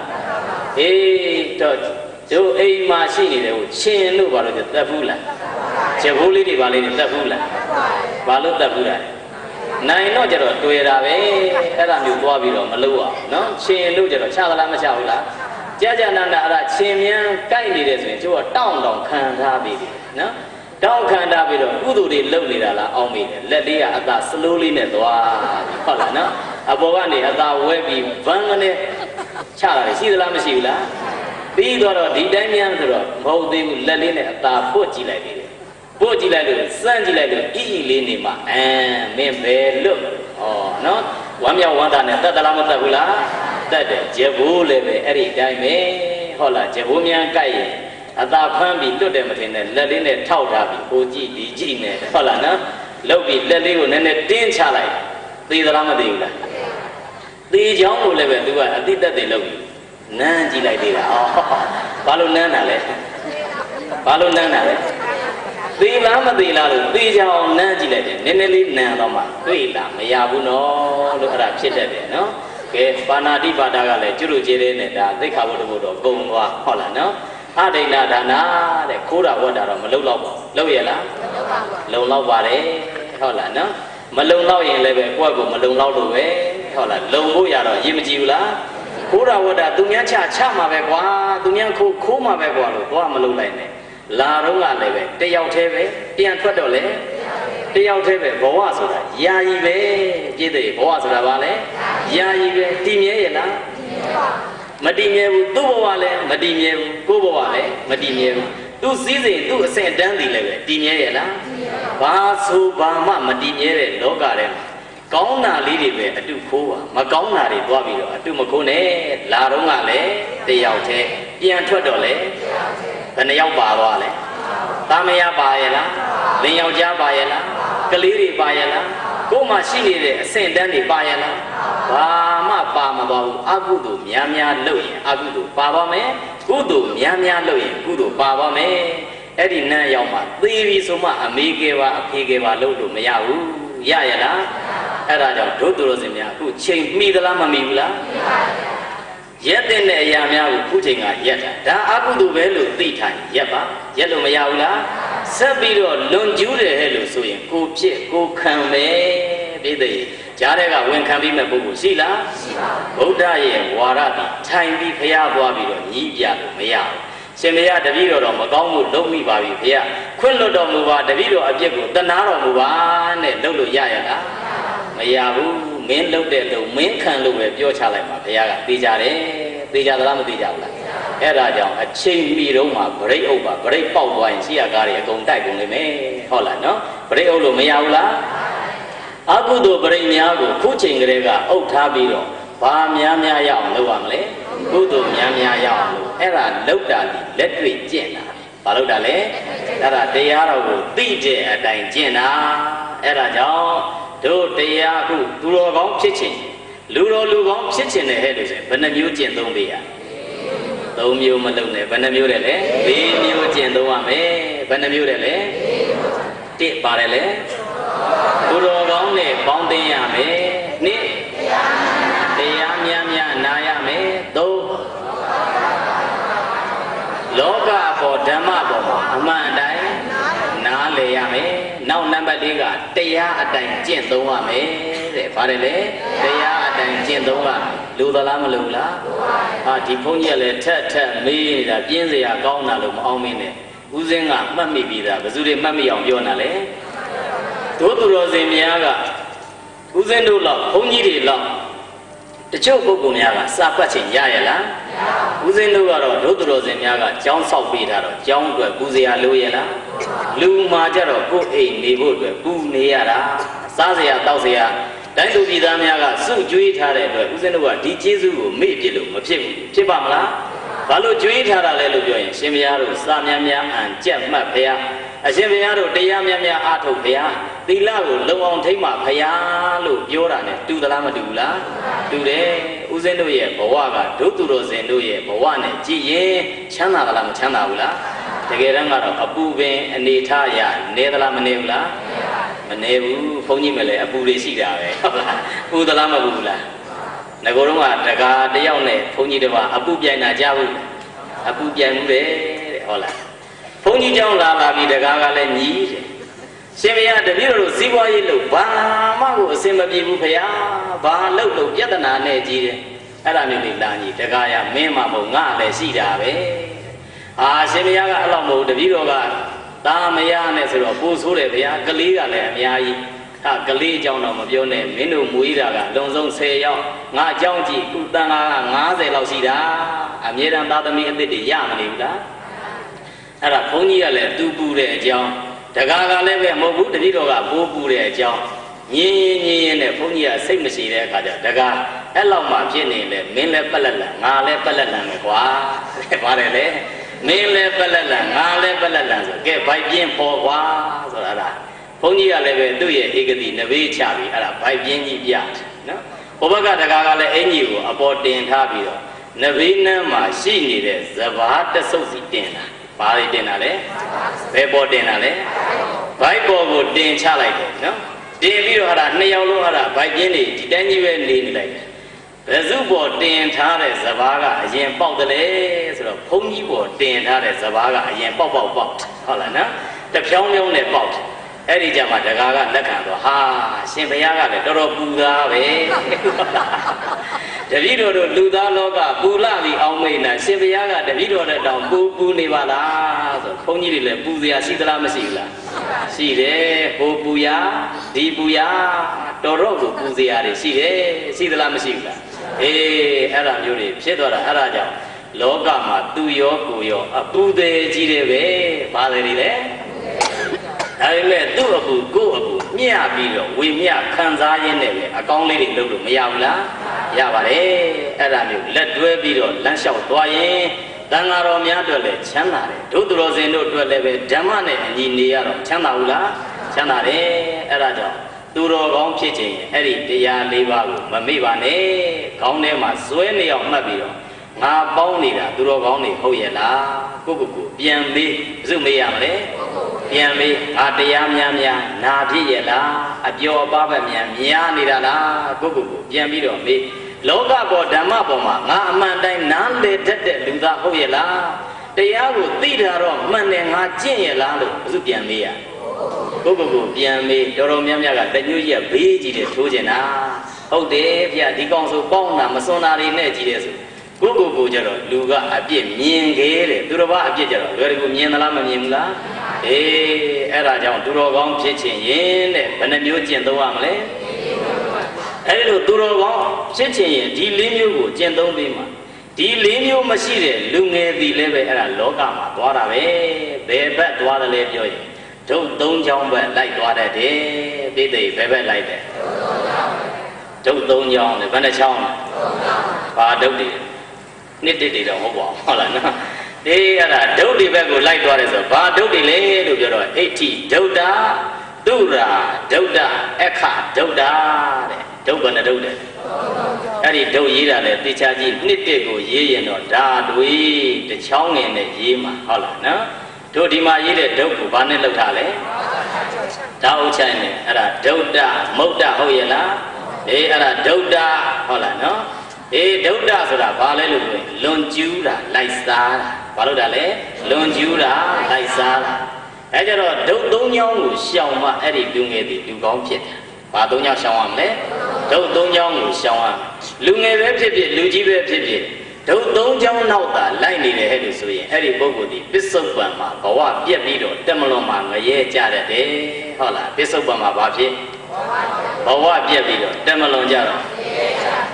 အေးတော့တို့အိမ်မှာရှိနေတယ်ကိုရှင်လို့ပါလို့တတ်ဘူးလားချက်ဘိုးလေးတွေပါလိတတ်ဘူးလားဘာလို့တတ်ဘူးလားမ နိုင်တော့ကြတော့တွေ့တာပဲအဲ့ဒါမျိုးသွားပြီးတော့မလုပ်အောင်နော်ချင်းလို့ကြတော့ချသလားမချဘူးလားကြာကြာနာနာအဲ့ဒါချင်းမြန်ကြိုက်နေတယ်ဆိုရင်ကျိုးကတောင်းတောင်းခံထားပြီးတယ်နော်တောင်းခံထားပြီးတော့ကုသိုလ်တွေလုပ်နေတာလားအောင်းမိတယ်လက်လေးကအသာစလိုးလေးနဲ့သွားပြီးဟုတ်လားနော်အပေါ်ကနေအသာဝဲပြီးဗန်းကနေချတာရှိသလားမရှိဘူးလားပြီးတော့ဒီတိုင်းမြန်ဆိုတော့မဟုတ်သေးဘူးလက်လေးနဲ့အသာပုတ်ကြည့်လိုက်တယ်ပို့ကြည့်လိုက်လို့စမ်းကြည့်လိုက်လို့အီအီလေးနေမှာမင်းပဲလို့ဩနော်ဝမ်းမြောက်ဝမ်းသာနဲ့တတ်သလားမတတ်ဘူးလားတတ်တယ်ဂျေဘိုးလည်းပဲအဲ့ဒီတိုင်းပဲဟုတ်လားဂျေဘိုးမြန်ကြိုက်ရင်အသာဖမ်းပြီးတွတ်တယ်မထင်နဲ့လက်လေးနဲ့ထောက်ထားပြီးကိုကြည့်ဒီကြည့်နေဟုတ်လားနော်လုတ်ပြီးလက်လေးကိုနည်းနည်းတင်းချလိုက်သေသလားမသေဘူးလားသေချောင်းကိုလည်းပဲသူကအတိတက်တယ်လို့နမ်းကြည့်လိုက်သေးတာဩဘာလို့နမ်းတာလဲဘာလို့နမ်းတာလဲသေလားမသေလားလို့သေချာအောင်နမ်းကြည့်လိုက်တယ်နည်းနည်းလေးနမ်းတော့မှတွေ့လားမရဘူးနော်လို့အဲ့ဒါဖြစ်တတ်တယ်နော်ကဲပါဏာတိပါဒကလည်းကျွတ်ကျေတဲ့နဲ့ဒါသိက္ခာပုဒ်တဘုတော့ဂုံသွားဟုတ်လားနော်အဒိဏဒါနာတဲ့ခိုးတာဝတ်တာတော့မလုံလောက်ပါဘူးလုံရလားလုံလောက်ပါတယ်ဟုတ်လားနော်မလုံလောက်ရင်လည်းပဲကိုယ့်ကိုမလုံလောက်လို့ပဲဟုတ်လားလုံဖို့ရတော့ရေးမကြည့်ဘူးလားခိုးတာဝတ်တာသူများချမှာပဲကွာသူများခိုးမှာပဲကွာလို့သွားမလုံလိုက်နဲ့လာတော့ကလည်းပဲတယောက်တည်းပဲပြန်ထွက်တော့လေတယောက်တည်းပဲဘဝဆိုတာယာယီပဲပြည့်တဲ့ဘဝဆိုတာဘာလဲယာယီပဲတည်မြဲရလားမတည်မြဲဘူးသူ့ဘဝလည်းမတည်မြဲဘူးကိုယ့်ဘဝလည်းမတည်မြဲဘူးသူ့စည်းစိမ်သူ့အဆင့်တန်းတည်လည်းပဲတည်မြဲရလားဘာဆိုဘာမှမတည်မြဲတဲ့လောကထဲမှာကောင်းတာလေးတွေပဲအတုခိုးပါမကောင်းတာတွေသွားပြီးတော့အတုမခိုးနဲ့လာတော့ကလည်းတယောက်တည်းပြန်ထွက်တော့လေဘယ်နှယောက်ပါသွားလဲသားမယားပါရဲ့လားလင်ယောက်ျားပါရဲ့လားကလေးတွေပါရဲ့လားကိုယ်မှရှိနေတဲ့အဆင့်တန်းတွေပါရဲ့လားဘာမှပါမသွားဘူးအကုသိုလ်များများလုပ်ရင်အကုသိုလ်ပါပါမယ်ကုသိုလ်များများလုပ်ရင်ကုသိုလ်ပါပါမယ်အဲ့ဒီနန်းရောက်မှသေပြီဆိုမှအမေကဲပါအဖေကဲပါလုပ်လို့မရဘူးရရဲ့လားအဲ့ဒါကြောင့်ဒုသူတော်စင်များအခုချိန်မိသလားမမိဘူးလားရက်တဲ့အရာများကိုခုချိန်ကရက်တာဒါအကုသိုလ်ပဲလို့သိထိုင်ရက်ပါရက်လို့မရဘူးလားဆက်ပြီးတော့လွန်ကျူးတယ်ဟဲ့လို့ဆိုရင်ကိုဖြစ်ကိုခံပဲပြည့်တဲ့ကြားတဲ့ကဝန်ခံပြီးမဲ့ပုဂ္ဂိုလ်ရှိလားရှိပါဘူးဗုဒ္ဓရဲ့ဝါရတိထိုင်ပြီးဖျားသွားပြီးတော့ညီးပြလို့မရဘူးရှင်မရတပည့်တော်မကောင်းမှုလုံးမိပါပြီဖေရခွင့်လွတ်တော်မူပါတပည့်တော်အပြစ်ကိုတနာတော်မူပါနဲ့လုပ်လို့ရရလားမရဘူးမင်းလုပ်တဲ့လို့မင်းခံလို့ပဲပြောချလိုက်ပါဘုရားကသိကြတယ်သိကြသလားမသိကြဘူးလားအဲ့ဒါကြောင့်အချိန်မီတော့မှဗရိတ်အုပ်ပါဗရိတ်ပေါက်သွားရင်ရှိရကားတွေအကုန်တိုက်ကုန်နေမယ်ဟုတ်လားနော်ဗရိတ်အုပ်လို့မရဘူးလားအကုသိုလ်ဗရိတ်များကိုခုချိန်ကလေးကအုပ်ထားပြီးတော့ဘာများများရအောင်လုပ်ရမလဲကုသိုလ်များများရအောင်လို့အဲ့ဒါလောက်တာဒီလက်တွေ့ကျင့်တာဘာလို့တာလဲအဲ့ဒါတရားတော်ကိုသိတဲ့အတိုင်းကျင့်တာအဲ့ဒါကြောင့်တို့တရားခုသူတော်ကောင်းဖြစ်ခြင်းလူတော်လူကောင်းဖြစ်ခြင်းနဲ့ဟဲ့လို့ဆိုရင်ဘယ်နှမျိုးကျင့်သုံးပေးရ၃မျိုးမလုံးနဲ့ဘယ်နှမျိုးတဲ့လဲ၄မျိုးကျင့်သုံးရမယ်ဘယ်နှမျိုးတဲ့လဲတစ်ပါတယ်လေသူတော်ကောင်းနဲ့ပေါင်းတင်ရမယ်နှစ်တရားများများနာရမယ်သုံးလောကပေါ်ဓမ္မပေါ်မှာအမှန်တိုင်းနားလည်ရမယ်နောက်နံပါတ်၄ကတရားအတိုင်းကျင့်သုံးရမယ်တဲ့ဗါတယ်လေတရားအတိုင်းကျင့်သုံးရလူသလားမလူလားဟာဒီဘုန်းကြီးကလည်းထက်မေးနေတာပြင်းစရာကောင်းတာလို့မအောင်မင်းနဲ့ဦးစင်းကမှတ်မိပြီးသားဘယ်သူတွေမှတ်မိအောင်ပြောနေလဲတို့သူတော်စင်များကဦးစင်းတို့လောက်ဘုန်းကြီးတွေလောက်တချို့ပုဂ္ဂိုလ်များကစာပတ်ခြင်းရရလားဦးစင်းတို့ကတော့ဒုသူတော်စင်များကကျောင်းဆောက်ပေးထားတော့ကျောင်းအတွက်ပူဇော်လို့ရလားလူမှာကြတော့ကိုယ်အိမ်နေဖို့အတွက်ပူနေရတာစားစရာတောက်စရာတိုင်းသူပြည်သားများကစုကြွေးထားတဲ့အတွက်ဦးစင်းတို့ကဒီကျေးဇူးကိုမေ့ပြလို့မဖြစ်ဘူးဖြစ်ပါမလားဘာလို့ကြွေးထားတာလဲလို့ပြောရင်ရှင်ဘုရားတို့စာများများအံကြက်မှတ်ဘုရားအရှင်ဘုရားတို့တရားများများအားထုတ်ဘုရားသီလကိုလုံအောင်ထိမ့်မှဘုရားလို့ပြောတာ ਨੇ တူသလားမတူဘူးလားတူတယ်ဦးဇင်းတို့ရဲ့ဘဝကဒုသူတော်စင်တို့ရဲ့ဘဝနဲ့ကြည်ရင်ချမ်းသာသလားမချမ်းသာဘူးလားတကယ်တမ်းကတော့အပူပင်အနေထားရနေသလားမနေဘူးလားမနေဘူးဘုန်းကြီးမလဲအပူတွေရှိတာပဲဟုတ်လားပူသလားမပူဘူးလားငကိုယ်တော့ကတကားတယောက်နဲ့ဘုန်းကြီးတစ်ပါးအပူပြိုင်တာကြားဘူးအပူပြိုင်မှုတယ်တဲ့ဟုတ်လားဘုန်းကြီးเจ้าလာပြီးတကားကလည်းညီးတယ် ရှင်ဘုရားတပည့်တော်စီးပွားရေးလို့ဘာမှကိုအစင်မပြေဘူးဖေဟာဘာလို့ပြဿနာနဲ့ကြီးတယ်အဲ့ဒါမျိုးလေးလာကြီးတကားရမင်းမမဟုတ်ငါလည်းရှိတာပဲအာရှင်ဘုရားကအဲ့လောက်မဟုတ်တပည့်တော်ကတာမရနဲ့ဆိုတော့ပို့ဆိုးတယ်ဗျာကလေးကလည်းအများကြီးကလေးအကြောင်းတော့မပြောနဲ့မင်းတို့မွေးတာကလုံဆုံး10ယောက်ငါအကြောင်းကြည့်ဥတန်က50လောက်ရှိတာအမြဲတမ်းသားသမီးအစ်စ်တွေရမနေဘူးလားအဲ့ဒါဘုန်းကြီးကလည်းသူပူတဲ့အကြောင်းတကားကလည်းပဲမဟုတ်ဘူးတပည့်တော်ကပိုးပူတဲ့အကြောင်းညင်းနဲ့ဘုန်းကြီးကစိတ်မရှိတဲ့အခါကျတကားအဲ့လောက်မှဖြစ်နေလေမင်းလည်းပက်လက်လန်ငါလည်းပက်လက်လန်ပဲကွာပါတယ်လေမင်းလည်းပက်လက်လန်ငါလည်းပက်လက်လန်ဆိုကဲဘိုက်ပြင်းပေါ်ကွာဆိုတာအဲ့ဒါဘုန်းကြီးကလည်းပဲသူ့ရဲ့ဧကတိနဘေးချပြီးအဲ့ဒါဘိုက်ပြင်းကြီးပြနော်ဘုဘကတကားကလည်းအင်ကြီးကိုအပေါ်တင်ထားပြီးတော့နဘေးနန်းမှာရှိနေတဲ့ဇဘာတဆုပ်စီတင်တာဘာတွေတင်တာလဲဘယ်ပေါ်တင်တာလဲဘိုက်ပေါ်ကိုတင်ချလိုက်တယ်နော်တင်ပြီးတော့အဲ့ဒါ2ယောက်လုံးအဲ့ဒါဘိုက်ပြင်းတွေဒီတိုင်းကြီးပဲနေနေလိုက်တယ်ဘယ်စုပေါ်တင်ထားတဲ့ဇဘာကအရင်ပေါက်တယ်လေဆိုတော့ဘုန်းကြီးပေါ်တင်ထားတဲ့ဇဘာကအရင်ပေါက်ဟုတ်လားနော်တဖြောင်းဖြောင်းနဲ့ပေါက်အဲ့ဒီကြမှာတကားကလက်ခံတော့ဟာရှင်ဘုရားကလည်းတော်တော်ပူသားပဲတပည့်တော်တို့လူသားလောကပူလာပြီးအောင်မိတ်နာရှင်ဘုရားကတပည့်တော်တဲ့တောင်ပူနေပါလားဆိုဘုန်းကြီးတွေလည်းပူစရာရှိသလားမရှိဘူးလားရှိတယ်ဟိုပူရဒီပူရတော်တော့ကိုပူစရာတွေရှိတယ်ရှိသလားမရှိဘူးလားအေးအဲ့ဒါမျိုးတွေဖြစ်သွားတာအဲ့ဒါကြောင့်လောကမှာသူရောကိုရောအပူသေးကြီးတယ်ပဲဘာတွေလဲဒါပေမဲ့သူ့အပူကိုယ့်အပူမျှပြီးတော့ဝေမျှခံစားရင်းနဲ့ပဲအကောင်းလေးတွေလုပ်လို့မရဘူးလားရပါတယ်အဲ့ဒါမျိုးလက်တွဲပြီးတော့လမ်းလျှောက်သွားရင်တန်ဃာတော်များအတွက်လည်းချမ်းသာတယ်ဒုသူတော်စင်တို့အတွက်လည်းပဲဓမ္မနဲ့အညီနေရတော့ချမ်းသာဘူးလားချမ်းသာတယ်အဲ့ဒါကြောင့်သူတော်ကောင်းဖြစ်ခြင်းအဲ့ဒီတရား၄ပါးကိုမမေ့ပါနဲ့ခေါင်းထဲမှာဇွဲနေအောင်မှတ်ပြီးတော့ငါပေါင်းနေတာသူတော်ကောင်းတွေဟုတ်ရဲ့လားကိုပြန်မေးဘယ်သူမေးရမလဲပြန်မေးငါတရားများနာဖြစ်ရဲ့လားအကျော်အပပများနေတာလားကိုပြန်ပြီးတော့မေးလောကပေါ်ဓမ္မပေါ်မှာငါအမှန်တိုင်းနားလေတတ်တဲ့လူသားဟုတ်ရဲ့လားတရားကိုသိတာတော့မှန်တယ်ငါကျင့်ရဲ့လားလို့ဘယ်သူပြန်မေးရကိုပြန်မေးတော်များများကတညွတ်ရဘေးကြီးတယ်ထိုးကျင်တာဟုတ်တယ်ဗျဒီကောင်ဆိုပေါင်းတာမစွန်တာတွေနဲ့ကြီးတယ်ဆိုကိုကြတော့လူကအပြစ်မြင်ခဲ့တယ်သူတော်ဘာအပြစ်ကြတော့လွယ်ကူမြင်သလားမမြင်ဘူးလားအေးအဲ့ဒါကြောင့်သူတော်ကောင်းဖြစ်ခြင်းရင်တဲ့ဘယ်နှမျိုးကျင့်သုံးရမလဲအဲ့ဒီလိုသူတော်ကောင်းဖြစ်ခြင်းရင်ဒီ၄မျိုးကိုကျင့်သုံးပြီးမှဒီ၄မျိုးမရှိတဲ့လူငယ်သည်လည်းပဲအဲ့ဒါလောကမှာသွားတာပဲဘယ်ဘက်သွားတယ်လဲပြောရင်ဒုတ်၃ချောင်းဘက်လိုက်သွားတတ်တယ်ပြိသိဘယ်ဘက်လိုက်တယ်ဒုတ်၃ချောင်းနဲ့ဘယ်နှချောင်းလဲဘာဒုတ်တွေနှစ်တစ်တွေတော့ဟုတ်ပါဘူးဟုတ်လားနော်ဒီအဲ့ဒါဒုတ်ဒီဘက်ကိုလိုက်သွားတယ်ဆိုဘာဒုတ်တွေလဲလို့ပြောတော့အဋ္ဌိဒုတ်တာသူရာဒုတ်တာအခဒုတ်တာတဲ့ဒုတ်ဘယ်နှဒုတ်တယ်အဲ့ဒီဒုတ်ရေးတာလေတေချာကြီးနှစ်တစ်ကိုရေးရင်တော့ဓာတွေတစ်ချောင်းငင်နဲ့ရေးမှာဟုတ်လားနော်တို့ဒီမှာရေးတဲ့ဒုတ်ကိုဘာနဲ့လောက်ထားလဲဓာအုပ်ချိုင်းနဲ့အဲ့ဒါဒုတ်တမုတ်တဟုတ်ရဲ့လားအေးအဲ့ဒါဒုတ်တာဟုတ်လားနော်အေးဒုတ်တဆိုတာဘာလဲလို့ပြောရင်လွန်ကျူးတာလိုက်စားတာဘာလို့တာလဲလွန်ကျူးတာလိုက်စားတာအဲကြတော့ဒုတ်၃ချောင်းကိုရှောင်မှအဲ့ဒီလူငယ်တွေလူကောင်းဖြစ်တယ်ဘာ၃ချောင်းရှောင်ရမလဲဒုတ်၃ချောင်းကိုရှောင်ရလူငယ်ပဲဖြစ်ဖြစ်လူကြီးပဲဖြစ်ဖြစ်ဒုတ်၃ချောင်းနောက်သာလိုက်နေတယ်ဟဲ့လို့ဆိုရင်အဲ့ဒီပုဂ္ဂိုလ်ဒီပစ္စုပန်မှာဘဝပြက်ပြီးတော့တက်မလွန်မှာငရဲကြတတ်တယ်ဟုတ်လားပစ္စုပန်မှာဘာဖြစ်ဘဝပြက်ပြီးတော့တက်မလွန်ကြတော့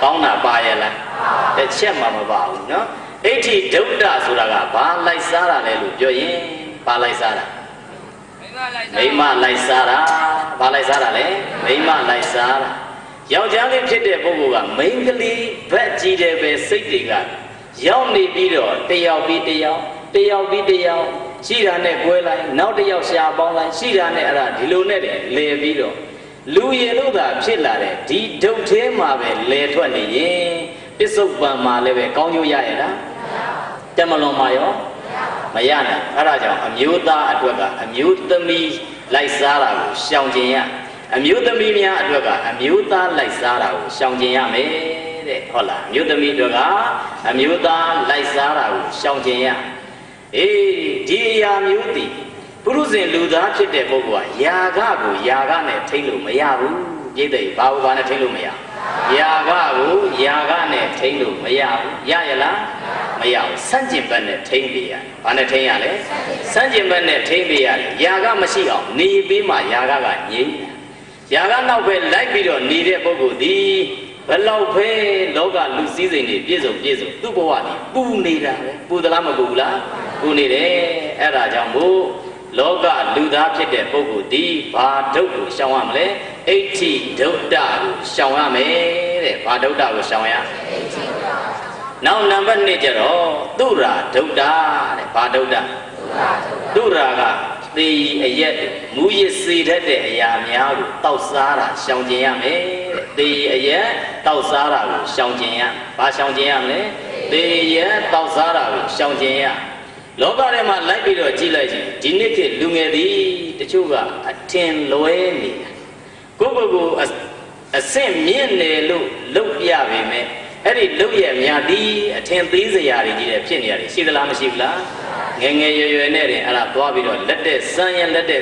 ကောင်းတာပါရဲ့လားတစ်ချက်မှမပါဘူးနော်အဋ္ဌိဒုတ်တဆိုတာကဘာလိုက်စားတာလဲလို့ပြောရင်ဘာလိုက်စားတာမိမလိုက်စားတာဘာလိုက်စားတာလဲမိမလိုက်စားတာယောက်ျားလေးဖြစ်တဲ့ပုဂ္ဂိုလ်ကမိန်းကလေးဘက်ကြီးတယ်ပဲစိတ်တွေကရောက်နေပြီးတော့တယောက်ပြီးတယောက်ရှိတာနဲ့ကွဲလိုက်နောက်တစ်ယောက်ရှာပေါင်းလိုက်ရှိတာနဲ့အဲ့ဒါဒီလိုနဲ့လေပြီးတော့လူရည်လို့သာဖြစ်လာတဲ့ဒီဒုတ်သေးမှာပဲလဲထွက်နေရင်ပစ္စုပန်မှာလည်းပဲကောင်းကျိုးရရဲ့လားတက်မလွန်မှာရောမရနိုင်အဲ့ဒါကြောင့်အမျိုးသားအတွက်ကအမျိုးသမီးလိုက်စားတာကိုရှောင်ကျင်ရအမျိုးသမီးများအတွက်ကအမျိုးသားလိုက်စားတာကိုရှောင်ကျင်ရမယ်တဲ့ဟုတ်လားအမျိုးသမီးအတွက်ကအမျိုးသားလိုက်စားတာကိုရှောင်ကျင်ရအေးဒီအရာမျိုးတည် ပုရုဇဉ်လူသားဖြစ်တဲ့ပုဂ္ဂိုလ်ကယာကကိုယာကနဲ့ထိလို့မရဘူးပြည့်တယ်ဘာလို့ဘာနဲ့ထိလို့မရယာကကိုယာကနဲ့ထိလို့မရဘူးရရလားမရဘူးစန့်ကျင်ဘက်နဲ့ထိပေးရဘာနဲ့ထိရလဲစန့်ကျင်ဘက်နဲ့ထိပေးရတယ်ယာကမရှိအောင်နေပေးမှယာကငြိမ်းယာကနောက်ပဲလိုက်ပြီးတော့နေတဲ့ပုဂ္ဂိုလ်ဒီဘယ်လောက်ပဲလောကလူစည်းစိမ်တွေပြည့်စုံသူ့ဘဝဒီပူနေတာပဲပူသလားမပူလားပူနေတယ်အဲ့ဒါကြောင့်မို့လောကလူသားဖြစ်တဲ့ပုဂ္ဂိုလ်ဒီဘာဒုက္ခကိုရှောင်ရမလဲအဋ္ဌိဒုဋ္ဌကိုရှောင်ရမယ်တဲ့ဘာဒုဋ္ဌကိုရှောင်ရနောက်နံပါတ်2ကျတော့သုရာဒုဋ္ဌတဲ့ဘာဒုဋ္ဌသုရာကသေအရက်မူရစ်စေတတ်တဲ့အရာများကိုတောက်စားတာရှောင်ကျင်ရမယ်တဲ့သေအရက်တောက်စားတာကိုရှောင်ကျင်ရဘာရှောင်ကျင်ရမလဲသေရက်တောက်စားတာကိုရှောင်ကျင်ရလောကထဲမှာလိုက်ပြီးတော့ကြည့်လိုက်ရင်ဒီနေ့ခေတ်လူငယ်သည်တချို့ကအထင်လွဲနေတာကိုယ့်ကိုယ်ကိုအဆင့်မြင့်နေလို့လုတ်ပြပေမဲ့အဲ့ဒီလုတ်ရများသည်အထင်သေးစရာတွေကြီးတဲ့ဖြစ်နေရတယ်ရှိသလားမရှိဘူးလားငယ်ငယ်ရွယ်နဲ့တင်အဲ့ဒါသွားပြီးတော့လက်တဲ့စမ်းရင်နဲ့တင်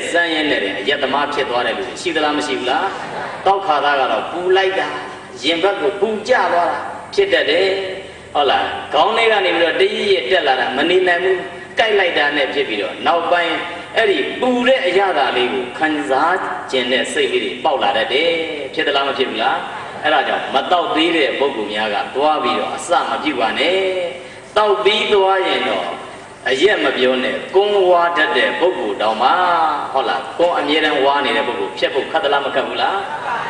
အယက်သမားဖြစ်သွားတယ်လို့ရှိသလားမရှိဘူးလားတောက်ခါသားကတော့ပူလိုက်တာရင်ဘက်ကိုပူကျသွားတာဖြစ်တတ်တယ်ဟုတ်လားခေါင်းလေးကနေပြီးတော့တကြီးရတက်လာတာမနေနိုင်ဘူးကြိုက်လိုက်တာနဲ့ဖြစ်ပြီးတော့နောက်ပိုင်းအဲ့ဒီပူတဲ့အရာသာလေးကိုခံစားကျင်တဲ့စိတ်လေးတွေပေါက်လာတတ်တယ်ဖြစ်သလားမဖြစ်ဘူးလားအဲ့ဒါကြောင့်မတောက်သေးတဲ့ပုဂ္ဂိုလ်များကသွားပြီးတော့အစမပြုတ်ပါနဲ့တောက်ပြီးသွားရင်တော့အရက်မပြောနဲ့ကုန်းဝါတတ်တဲ့ပုဂ္ဂိုလ်တောင်မှဟုတ်လားကုန်းအမြဲတမ်းဝါနေတဲ့ပုဂ္ဂိုလ်ဖြတ်ဖို့ခက်သလားမခက်ဘူးလား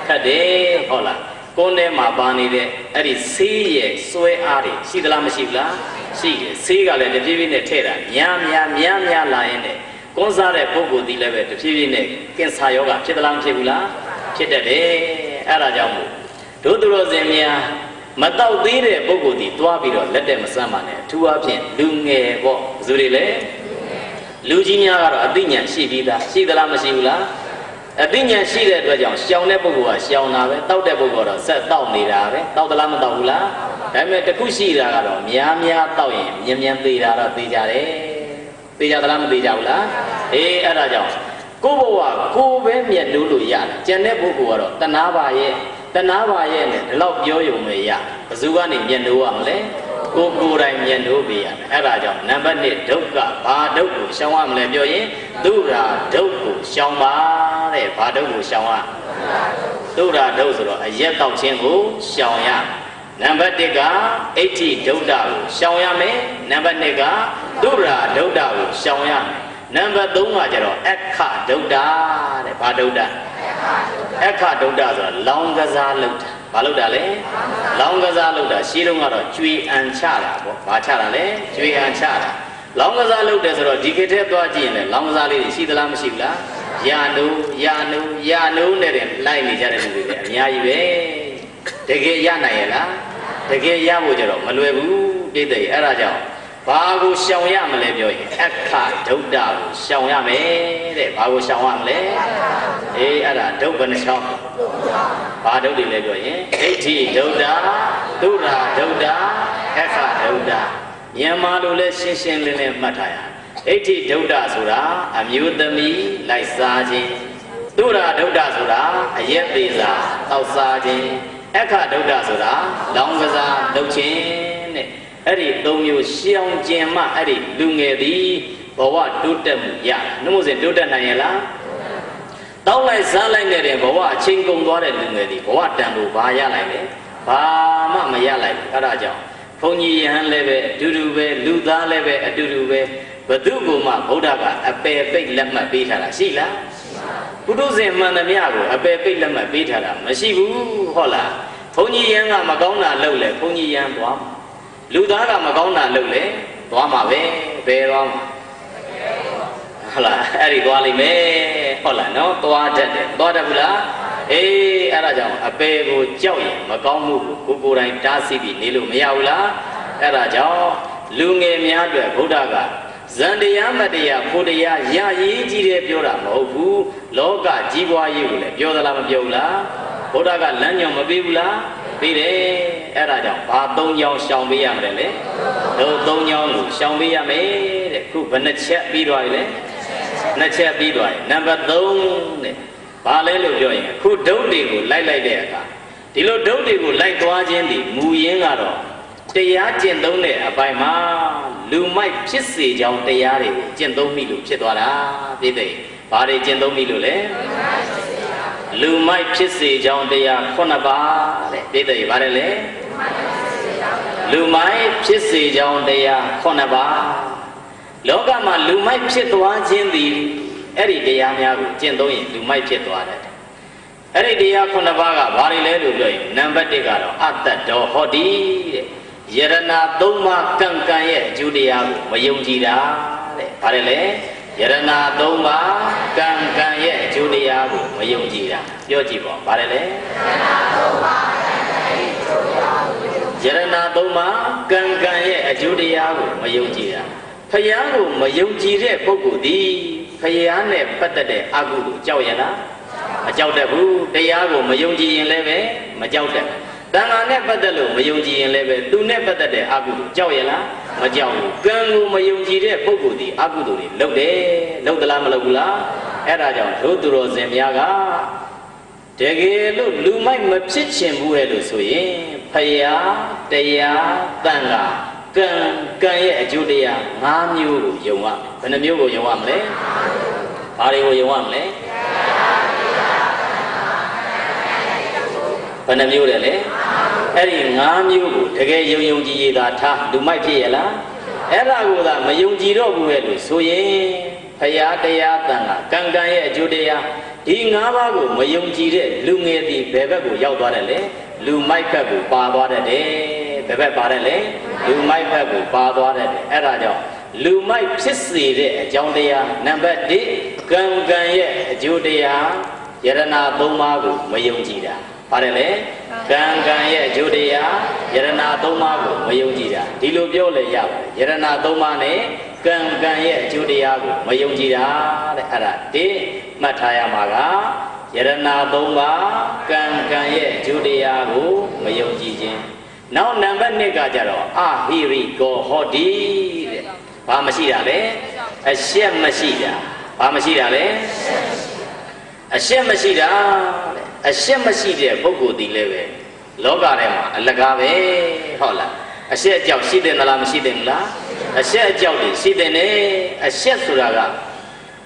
ခက်တယ်ဟုတ်လားကုန်းထဲမှာပါနေတဲ့အဲ့ဒီဆေးရဲ့စွဲအားတွေရှိသလားမရှိဘူးလားရှိတယ်ဆေးကလည်းတဖြည်းဖြည်းနဲ့ထည့်တာများလာရင်လည်းကုန်းစားတဲ့ပုဂ္ဂိုလ်ဒီလည်းပဲတဖြည်းဖြည်းနဲ့ကင်ဆာယောဂဖြစ်သလားမဖြစ်ဘူးလားဖြစ်တတ်တယ်အဲ့ဒါကြောင့်မို့တို့သူတော်စင်များမတောက်သေးတဲ့ပုဂ္ဂိုလ်ဒီသွားပြီးတော့လက်တဲ့မစမ်းပါနဲ့အထူးအဖြင့်လူငယ်ပေါ့ဘယ်သူတွေလဲလူကြီးများကတော့အသိဉာဏ်ရှိပြီးသားရှိသလားမရှိဘူးလားအသိဉာဏ်ရှိတဲ့အတွက်ကြောင့်ရှောင်တဲ့ပုဂ္ဂိုလ်ကရှောင်တာပဲတောက်တဲ့ပုဂ္ဂိုလ်တော့ဆက်တောက်နေတာပဲတောက်သလားမတောက်ဘူးလားဒါပေမဲ့တခုရှိတာကတော့များတောက်ရင်မြန်သေးတာတော့သေးကြတယ်သေးကြသလားမသေးကြဘူးလားအေးအဲ့ဒါကြောင့်ကိုယ့်ဘဝကိုယ်ပဲမြတ်လို့ရတယ်ကျန်တဲ့ပုဂ္ဂိုလ်ကတော့တဏှာပါရဲ့နဲ့ဒီလောက်ပြောရုံပဲရဘယ်သူကနေမြတ်လို့ရမလဲကိုယ်တိုင်မြတ်လို့ပေးရမယ်အဲ့ဒါကြောင့်နံပါတ်1ဒုက္ခဘာဒုက္ခကိုရှောင်ရမလဲပြောရင်သုရာဒုက္ခကိုရှောင်ပါတဲ့ဘာဒုက္ခကိုရှောင်ရသုရာဒုက္ခဆိုတော့အရက်တောက်ခြင်းကိုရှောင်ရနံပါတ်1ကအဋ္ဌိဒုဋ္ဌကိုရှောင်ရမယ်နံပါတ်2ကသုရာဒုဋ္ဌကိုရှောင်ရမယ်နံပါတ်3ကကျတော့အခဒုဋ္ဌတဲ့ဘာဒုဋ္ဌအခဒုဋ္ဌဆိုတာလောင်းကစားလုပ်တာဘာလုပ်တာလဲလောင်းကစားလုပ်တာရှင်းတော့ကတော့ကျွေအံချတာပေါ့ဘာချတာလဲကျွေအံချတာလောင်းကစားလုပ်တယ်ဆိုတော့ဒီခေတ်ထဲသွားကြည့်ရင်လည်းလောင်းကစားလေးတွေရှိသလားမရှိဘူးလားယာနုနဲ့တင်လိုက်နေကြတဲ့လူတွေလည်းအများကြီးပဲတကယ်ရနိုင်ရဲ့လားတကယ်ရဖို့ကြတော့မလွယ်ဘူးတိတ်တိတ်အဲ့ဒါကြောင့်ဘာကိုရှောင်ရမလဲပြောရင်အခဒုဋ္ဌကိုရှောင်ရမယ်တဲ့ဘာကိုရှောင်ရမလဲအေးအဲ့ဒါဒုက္ခနဲ့ရှောင်ဘာဒုက္ခတွေလဲပြောရင်ဒိဋ္ဌိဒုဋ္ဌသုရာဒုဋ္ဌအခဒုဋ္ဌမြန်မာလိုလဲရှင်းလင်းမှတ်ထားရဒိဋ္ဌိဒုဋ္ဌဆိုတာအမျိုးသမီးလိုက်စားခြင်းသုရာဒုဋ္ဌဆိုတာအရက်သေးစာတောက်စားခြင်းအခဒုဋ္ဌဆိုတာလောင်းကစားလုပ်ခြင်းတဲ့အဲ့ဒီ၃မျိုးရှောင်ကျင်မှအဲ့ဒီလူငယ်သည်ဘဝတိုးတက်မှုရနှမို့စဉ်တိုးတက်နိုင်ရဲ့လားတောက်လိုက်စားလိုက်နေတဲ့ဘဝအချိန်ကုန်သွားတဲ့လူငယ်သည်ဘဝတန်ဖို့ဘာရလိုက်လဲဘာမှမရလိုက်ဘူးအဲ့ဒါကြောင့်ဘုန်းကြီးယဟန်လည်းပဲအတူတူပဲလူသားလည်းပဲအတူတူပဲဘသူ့ကိုမှဗုဒ္ဓကအပယ်ပိတ်လက်မှတ်ပေးထားတာရှိလားပုထုဇဉ်မှန်သမျှကိုအပယ်ပိတ်လက်မှတ်ပေးထားတာမရှိဘူးဟုတ်လားဘုန်းကြီးယဟန်ကမကောင်းတာလုပ်လဲဘုန်းကြီးယဟန်သွားလူသားကမကောင်းတာလုပ်လဲသွားမှာပဲဘယ်တော့ဟုတ်လားအဲ့ဒီသွားလိမ့်မယ်ဟုတ်လားနော်သွားတတ်တယ်သွားတတ်ဘူးလားအေးအဲ့ဒါကြောင့်အပေကိုကြောက်ရင်မကောင်းမှုကိုကိုယ်တိုင်တားဆီးပြီးနေလို့မရဘူးလားအဲ့ဒါကြောင့်လူငယ်များအတွက်ဗုဒ္ဓကဇန်တရားမတရားဖို့တရားရရေးကြီးတယ်ပြောတာမဟုတ်ဘူးလောကကြီးပွားရေးကိုလည်းပြောသလားမပြောဘူးလားဗုဒ္ဓကလမ်းညွှန်မပေးဘူးလားပေးတယ်အဲ့ဒါကြောင့်ဘာ၃ကြောင်းရှောင်ပေးရမလဲလေတို့၃ကြောင်းကိုရှောင်ပေးရမယ်တဲ့ခုဘယ်နှချက်ပြီးသွားပြီလဲ နှစ်ချက်ပြီးသွားရင်နံပါတ်3တဲ့ဘာလဲလို့ပြောရင်ခုဒုတ်တွေကိုလိုက်တဲ့အခါဒီလိုဒုတ်တွေကိုလိုက်သွားခြင်းဒီမူရင်းကတော့တရားကျင့်သုံးတဲ့အပိုင်းမှာလူမိုက်ဖြစ်စေကြောင်းတရားတွေကိုကျင့်သုံးမိလို့ဖြစ်သွားတာပြည့်တဲ့ဘာတွေကျင့်သုံးမိလို့လဲလူမိုက်ဖြစ်စေကြောင်းတရား9ပါးတဲ့ပြည့်တဲ့ဘာလဲလဲလူမိုက်ဖြစ်စေကြောင်းတရား9ပါးလောကမှာလူမိုက်ဖြစ်သွားခြင်းသည်အဲ့ဒီတရားများကိုကျင့်သုံးရင်လူမိုက်ဖြစ်သွားတယ်အဲ့ဒီတရား9ပါးကဘာတွေလဲလို့ပြောရင်နံပါတ်1ကတော့အတ္တတော်ဟောတိတဲ့ယရဏ3ပါးကံကံရဲ့အကျိုးတရားကိုမယုံကြည်တာတဲ့ဘာလဲလဲယရဏ3ပါးကံကံရဲ့အကျိုးတရားကိုမယုံကြည်တာပြောကြည့်ပါဘာလဲလဲယရဏ3ပါးကံကံရဲ့အကျိုးတရားကိုမယုံကြည်တာဖယားကိုမယုံကြည်တဲ့ပုဂ္ဂိုလ်သည်ဖယားနဲ့ပတ်သက်တဲ့အကုသိုလ်ကြောက်ရလားမကြောက်တတ်ဘူးတရားကိုမယုံကြည်ရင်လည်းပဲမကြောက်တတ်တဏှာနဲ့ပတ်သက်လို့မယုံကြည်ရင်လည်းပဲသူနဲ့ပတ်သက်တဲ့အကုသိုလ်ကြောက်ရလားမကြောက်ဘူးကံကိုမယုံကြည်တဲ့ပုဂ္ဂိုလ်ဒီအကုသိုလ်တွေလုပ်တယ်လုပ်သလားမလုပ်ဘူးလားအဲ့ဒါကြောင့်တို့သူတော်စင်များကတကယ်လို့လူမိုက်မဖြစ်ချင်ဘူးလေလို့ဆိုရင်ဖယားတရားတန်ခါကံရဲ့အကျိုးတရား5မျိုးကိုယုံရဘယ်နှမျိုးကိုယုံရမလဲဘာတွေကိုယုံရမလဲဘယ်နှမျိုးလဲအဲ့ဒီ5မျိုးကိုတကယ်ယုံကြည်ရတာထားလူမိုက်ဖြစ်ရလားအဲ့ဒါကိုသာမယုံကြည်တော့ဘူးလေလို့ဆိုရင်ဖယားတရားတန်ခါကံရဲ့အကျိုးတရားဒီ5ပါးကိုမယုံကြည်တဲ့လူငယ်ဒီဘယ်ဘက်ကိုရောက်သွားတယ်လဲလူမိုက်ဘက်ကိုပါသွားတယ်ဘယ်ဘက်ပါတယ်လဲလူမိုက်ဘက်ကိုပါသွားတယ်အဲ့ဒါကြောင့်လူမိုက်ဖြစ်စေတဲ့အကြောင်းတရားနံပါတ်1ကံရဲ့အကျိုးတရားယရဏ3ပါးကိုမယုံကြည်တာပါတယ်လေကံရဲ့အကျိုးတရားယရဏ3ပါးကိုမယုံကြည်တာဒီလိုပြောလေရပါတယ်ယရဏ3ပါးနဲ့ကံရဲ့အကျိုးတရားကိုမယုံကြည်တာတဲ့အဲ့ဒါ1မှတ်ထားရမှာကယရဏ3ပါးကံရဲ့အကျိုးတရားကိုမယုံကြည်ခြင်းနောက်နံပါတ်2ကကြတော့အဟိရိကောဟောတိတဲ့ဘာမရှိတာလဲအရှက်မရှိတာဘာမရှိတာလဲအရှက်မရှိတာတဲ့အရှက်မရှိတဲ့ပုဂ္ဂိုလ်ဒီလည်းပဲလောကထဲမှာအလကားပဲဟုတ်လားအရှက်အကြောက်ရှိတယ်မလားမရှိတယ်မလားအရှက်အကြောက်တွေရှိတယ်နဲ့အရှက်ဆိုတာက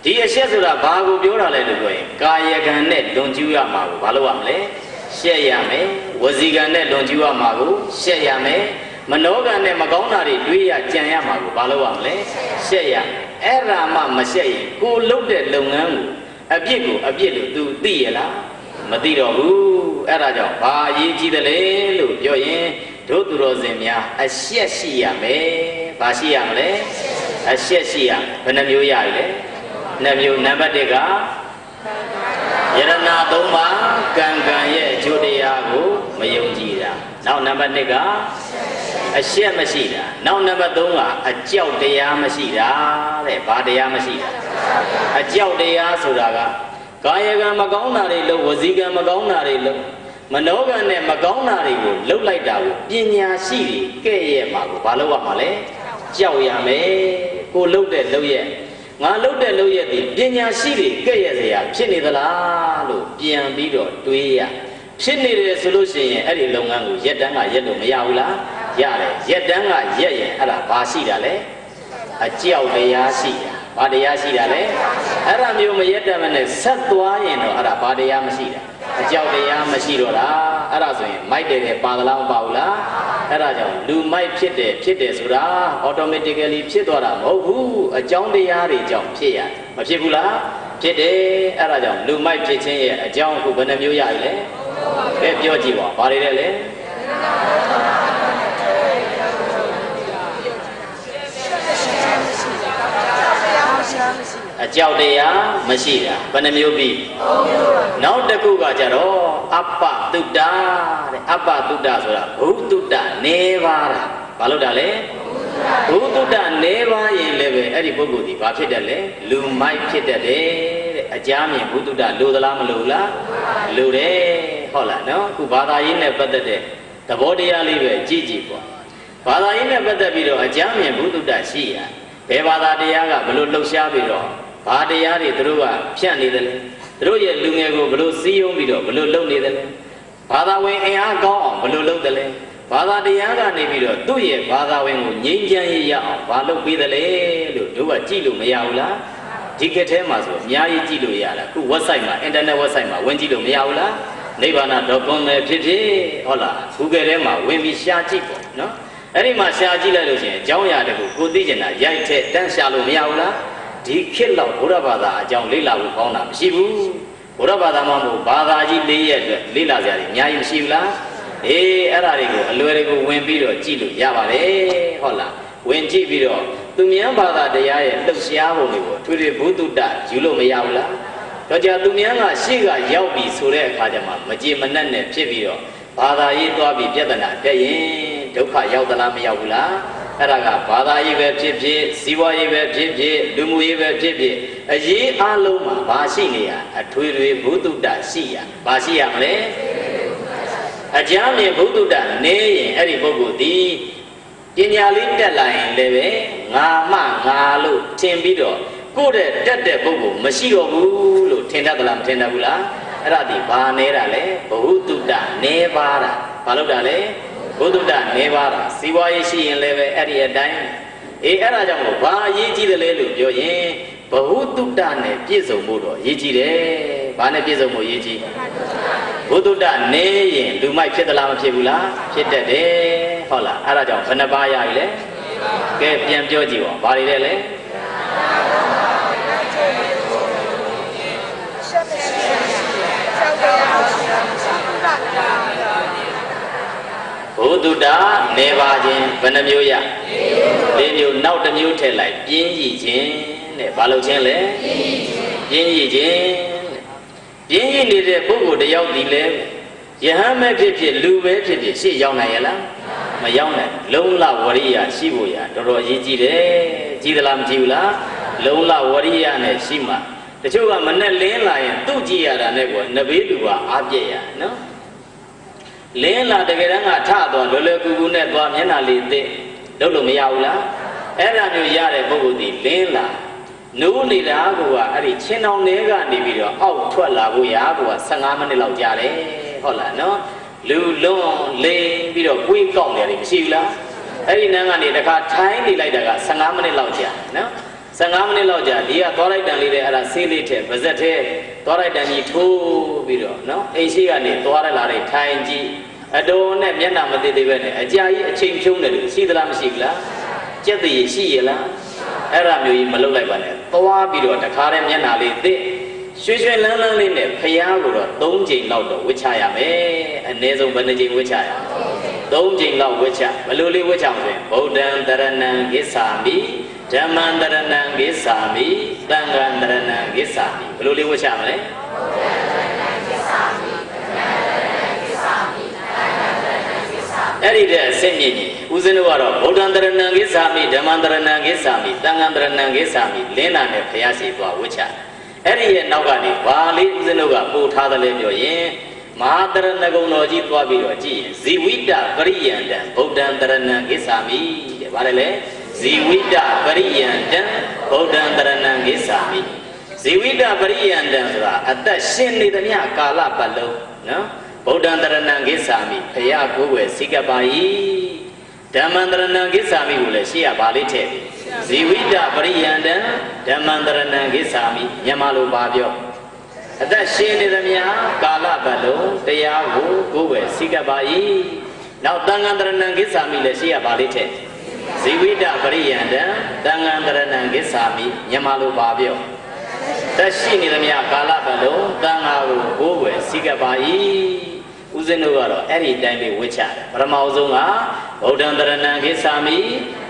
ဒီအရှက်ဆိုတာဘာကိုပြောတာလဲလို့ပြောရင်ကာယကံနဲ့လွန်ကျူးရမှာကိုဘာလို့ရမလဲရှက်ရမယ်ဝစီကံနဲ့လွန်ကျူးရမှာကိုရှက်ရမယ်မနောကံနဲ့မကောင်းတာတွေတွေးရကြံရမှာကိုဘာလို့ရမလဲရှက်ရအဲ့ဒါမှမရှက်ရင်ကိုလုပ်တဲ့လုပ်ငန်းကိုအပြစ်လို့ तू သိရလားမသိတော့ဘူးအဲ့ဒါကြောင့်ဘာအရေးကြီးတယ်လဲလို့ပြောရင်တို့သူတော်စင်များအရှက်ရှိရမယ်ဘာရှိရမလဲအရှက်ရှိရဘယ်နှမျိုးရလဲ2မျိုးနံပါတ်1ကယရဏ3ပါးကံရဲ့အကျိုးတရားကိုမယုံကြည်တာနောက်နံပါတ်2ကအရှက်မရှိတာနောက်နံပါတ်3ကအကြောက်တရားမရှိတာတဲ့ဘာတရားမရှိတာအကြောက်တရားဆိုတာကကာယကံမကောင်းတာတွေလို့ဝစီကံမကောင်းတာတွေလို့မနောကံနဲ့မကောင်းတာတွေကိုလှုပ်လိုက်တာကိုပညာရှိတွေကဲ့ရဲ့မှာကိုဘာလို့ရမှာလဲကြောက်ရမယ်ကိုလှုပ်တဲ့လှုပ်ရဲ့ငါလှုပ်တဲ့လှုပ်ရဲ့ဒီပညာရှိတွေကဲ့ရဲ့စရာဖြစ်နေသလားလို့ပြန်ပြီးတော့တွေးရဖြစ်နေတယ်ဆိုလို့ရှိရင်အဲ့ဒီလုပ်ငန်းကိုရက်တန်းကရက်လို့မရဘူးလားရတယ်ရက်တန်းကရက်ရင်အဲ့ဒါဘာရှိတာလဲအကြောက်တရားရှိတာဘာတရားရှိတာလဲအဲ့ဒါမျိုးမရက်တမ်းနဲ့ဆက်သွားရင်တော့အဲ့ဒါဘာတရားမရှိတာအကြောက်တရားမရှိတော့တာအဲ့ဒါဆိုရင်မိုက်တယ်ပါသလားမပါဘူးလားအဲ့ဒါကြောင့်လူမိုက်ဖြစ်တယ်ဆိုတာ automatically ဖြစ်သွားတာမဟုတ်ဘူးအကြောင်းတရားတွေကြောင့်ဖြစ်ရတယ်မဖြစ်ဘူးလားဖြစ်တယ်အဲ့ဒါကြောင့်လူမိုက်ဖြစ်ခြင်းရဲ့အကြောင်းအခုဘယ်နှမျိုးရပြီလဲကဲပြောကြည့်ပါဘာတွေလဲအကြောက်တရားမရှိတာဘယ်နှမျိုးပြီနောက်တစ်ခုကကြတော့အပ္ပတုတ္တတဲ့အပ္ပတုတ္တဆိုတာဘုတုတ္တနေပါတာဘာလို့တာလဲဘုတုတ္တနေပါရင်လည်းပဲအဲ့ဒီပုဂ္ဂိုလ်ဒီဘာဖြစ်တယ်လဲလူမိုက်ဖြစ်တယ်တဲ့အကြမ်းမြင်ဘုတုတ္တလိုသလားမလိုလားလိုတယ်ဟုတ်လားနော်အခုဘာသာရေးနဲ့ပတ်သက်တဲ့သဘောတရားလေးပဲကြည့်ကြည့်ပေါ့ဘာသာရေးနဲ့ပတ်သက်ပြီးတော့အကြမ်းမြင်ဘုတုတ္တရှိရဘယ်ဘာသာတရားကဘလို့လှုပ်ရှားပြီးတော့ ဘာတရားတွေသူတို့ကဖြန့်နေတယ်လဲသူတို့ရဲ့လူငယ်ကိုဘလို့စီးယုံပြီးတော့ဘလို့လုပ်နေတယ်လဲဘာသာဝင်အင်အားကောင်းအောင်ဘလို့လုပ်တယ်လဲဘာသာတရားကနေပြီးတော့သူ့ရဲ့ဘာသာဝင်ကိုငြိမ်းချမ်းရေးရအောင်ဘာလုပ်ပေးတယ်လဲလို့တို့ကကြည့်လို့မရဘူးလားဒီခေတ်ထဲမှာဆိုအများကြီးကြည့်လို့ရတာခု website မှာ internet website မှာဝင်ကြည့်လို့မရဘူးလားနိဗ္ဗာန် .com ပဲဖြစ်ဖြစ်ဟုတ်လား Google ထဲမှာဝင်ပြီးရှာကြည့်ပေါ့နော်အဲ့ဒီမှာရှာကြည့်လိုက်လို့ရှိရင်အကြောင်းအရာတခုကိုသိကျင်တာရိုက်ထက်တန်းရှာလို့မရဘူးလားဒီခေတ်လောက်ဘုရားဘာသာအကြောင်းလေ့လာဖို့ကောင်းတာမရှိဘူးဘုရားဘာသာမှမဟုတ်ဘာသာကြီး၄ရက်အတွက်လေ့လာစရာတွေအများကြီးမရှိဘူးလားအေးအဲ့ဒါတွေကိုအလွယ်တွေကိုဝင်ပြီးတော့ကြည့်လို့ရပါတယ်ဟုတ်လားဝင်ကြည့်ပြီးတော့သူများဘာသာတရားရဲ့လှုပ်ရှားပုံတွေကိုထွေထွေဘုဒ္ဓတယူလို့မရဘူးလားတော့ကြာသူများကရှေ့ကရောက်ပြီဆိုတဲ့အခါကျမှမကြည်မနှက်နဲ့ဖြစ်ပြီးတော့ဘာသာရေးသွားပြီးပြဿနာတက်ရင်ဒုက္ခရောက်သလားမရောက်ဘူးလားအဲ့ဒါကဘာသာရေးပဲဖြစ်ဖြစ်စီးပွားရေးပဲဖြစ်ဖြစ်လူမှုရေးပဲဖြစ်ဖြစ်အရေးအလုံးမှာဘာရှိနေရအထွေထွေဘုဒ္ဓတရှိရဘာရှိရမလဲအကြမ်းမြင်ဘုဒ္ဓတနေရင်အဲ့ဒီပုဂ္ဂိုလ်ဒီပညာလေးတက်လာရင်လည်းပဲငါမှငါလို့ထင်ပြီးတော့ကိုယ့်တဲ့တက်တဲ့ပုဂ္ဂိုလ်မရှိတော့ဘူးလို့ထင်တတ်သလားမထင်တတ်ဘူးလားအဲ့ဒါဒီဘာနေတာလဲဘဟုတုတနေပါတာဘာလို့တာလဲဘုဒ္ဓတနေပါတာစီးပွားရေးရှိရင်လည်းပဲအဲ့ဒီအတိုင်းအေးအဲ့ဒါကြောင့်မို့ဘာအရေးကြီးတယ်လဲလို့ပြောရင်ဘဟုတုတနဲ့ပြည့်စုံဖို့တော့အရေးကြီးတယ်ဘာနဲ့ပြည့်စုံဖို့အရေးကြီးဘုဒ္ဓတနေရင်လူမိုက်ဖြစ်သလားမဖြစ်ဘူးလားဖြစ်တတ်တယ်ဟုတ်လားအဲ့ဒါကြောင့်ဘယ်နှပါးရပြီလဲကဲပြန်ပြောကြည့်ပါဘာတွေလဲလဲဘုဒ္ဓတနေပါခြင်းဘယ်နှမျိုးရ၄မျိုးနောက်တစ်မျိုးထည့်လိုက်ပြင်းရည်ခြင်းတဲ့ဘာလို့ခြင်းလဲပြင်းရည်ခြင်းပြင်းရည်နေတဲ့ပုဂ္ဂိုလ်တယောက်ဒီလဲယဟန်မဲ့ဖြစ်ဖြစ်လူပဲဖြစ်ဖြစ်ရှေ့ရောက်နိုင်ရလားမရောက်နိုင်လုံးလဝရိယရှိဖို့ရတော်တော်အရေးကြီးတယ်ကြီးသလားမကြီးဘူးလားလုံးလဝရိယနဲ့ရှိမှတချို့ကမနဲ့လင်းလာရင်သူ့ကြည့်ရတာနဲ့ကိုနဘေးသူကအားပြည့်ရနော်လင်းလာတကယ်တမ်းကထသွားလွယ်လွယ်ကူကူနဲ့သွားမျက်နှာလေးသိလုပ်လို့မရဘူးလားအဲ့ဒါမျိုးရတဲ့ပုဂ္ဂိုလ်ဒီလင်းလာနိုးနေတာကအဲ့ဒီချင်းတောင်ထဲကနေပြီးတော့အောက်ထွက်လာဖို့ရက15မိနစ်လောက်ကြာတယ်ဟုတ်လားနော်လူလွန်လိန်ပြီးတော့ကိုယ်ကောက်နေတယ်မရှိဘူးလားအဲ့ဒီနန်းကနေတခါထိုင်းနေလိုက်တာက15မိနစ်လောက်ကြာနော်15မိနစ်လောက်ကြာဒီကသွားလိုက်တန်လေးတဲ့အဲ့ဒါဆေးလေးထဲပါဇက်ထဲသွားလိုက်တန်ကြီးထိုးပြီးတော့နော်အိမ်ရှိကနေသွားရလာတဲ့ထိုင်ကြီးအတော်နဲ့မျက်နှာမသိသေးပဲနဲ့အကြာကြီးအချိန်ဖြုံးတယ်လို့ရှိသလားမရှိဘူးလားကြက်တည်ရှိရလားအဲ့ဒါမျိုးကြီးမလုပ်လိုက်ပါနဲ့သွားပြီးတော့တခါတည်းမျက်နှာလေးသိရွှေရွှေလန်းလန်းလေးနဲ့ဖျားကိုတော့3ချိန်လောက်တော့ဝှချရမယ်အနည်းဆုံးဘယ်နှချိန်ဝှချရ3ချိန်လောက်ဝှချဘယ်လိုလေးဝှချအောင်ဆိုရင်ဗုဒ္ဓံတရဏံဂစ္ဆာမိဓမ္မံတရဏံဂစ္ဆာမိသံဃံတရဏံဂစ္ဆာမိဘယ်လိုလေးဝှချမလဲအဲ့ဒီတဲ့အစစ်မြင့်ကြီးဦးဇင်းတို့ကတော့ဗုဒ္ဓံတရဏံဂစ္ဆာမိဓမ္မံတရဏံဂစ္ဆာမိသံဃံတရဏံဂစ္ဆာမိလင်းလာတဲ့ဘုရားရှိသွားဝှချအဲ့ဒီရဲ့နောက်ကနေဘာလေးဦးဇင်းတို့ကပို့ထားတယ်လဲပြောရင်မဟာတရဏဂုံတော်ကြီးသွားပြီးတော့ကြည့်ရင်ဇီဝိတပရိယန္တံဗုဒ္ဓံတရဏံဂစ္ဆာမိတဲ့ဗါတယ်လေဇီဝိတပရိယန္တံဗုဒ္ဓံတရဏံဂစ္ဆာမိဇီဝိတပရိယန္တံဆိုတာအသက်ရှင်နေသမျှကာလပတ်လုံးနော်ဗုဒ္ဓံတရဏံဂစ္ဆာမိဘုရားကိုယ်ွယ်စိကပါ၏ဓမ္မံတရဏံဂစ္ဆာမိကိုလည်းရှေ့ကဗာလေးထည့်ဇီဝိတပရိယန္တံဓမ္မံတရဏံဂစ္ဆာမိမြန်မာလိုပါပြောအသက်ရှင်နေသမျှကာလပတ်လုံးတရားကိုကိုယ်ွယ်စိကပါ၏နောက်သံဃာတရဏံဂစ္ဆာမိလည်းရှေ့ကဗာလေးထည့်ဇီဝိတပရိယန္တံသံဃာတရဏံဂစ္ဆာမိမြန်မာလိုပါပြောသက်ရှိနေသမျှကာလပတ်လုံးသံဃာကိုကိုယ်ွယ်စိကပါ၏ဦးဇင်းတို့ကတော့အဲ့ဒီတိုင်းလေးဝှချတယ်ပထမဆုံးကဗုဒ္ဓံတရဏံဂစ္ဆာမိ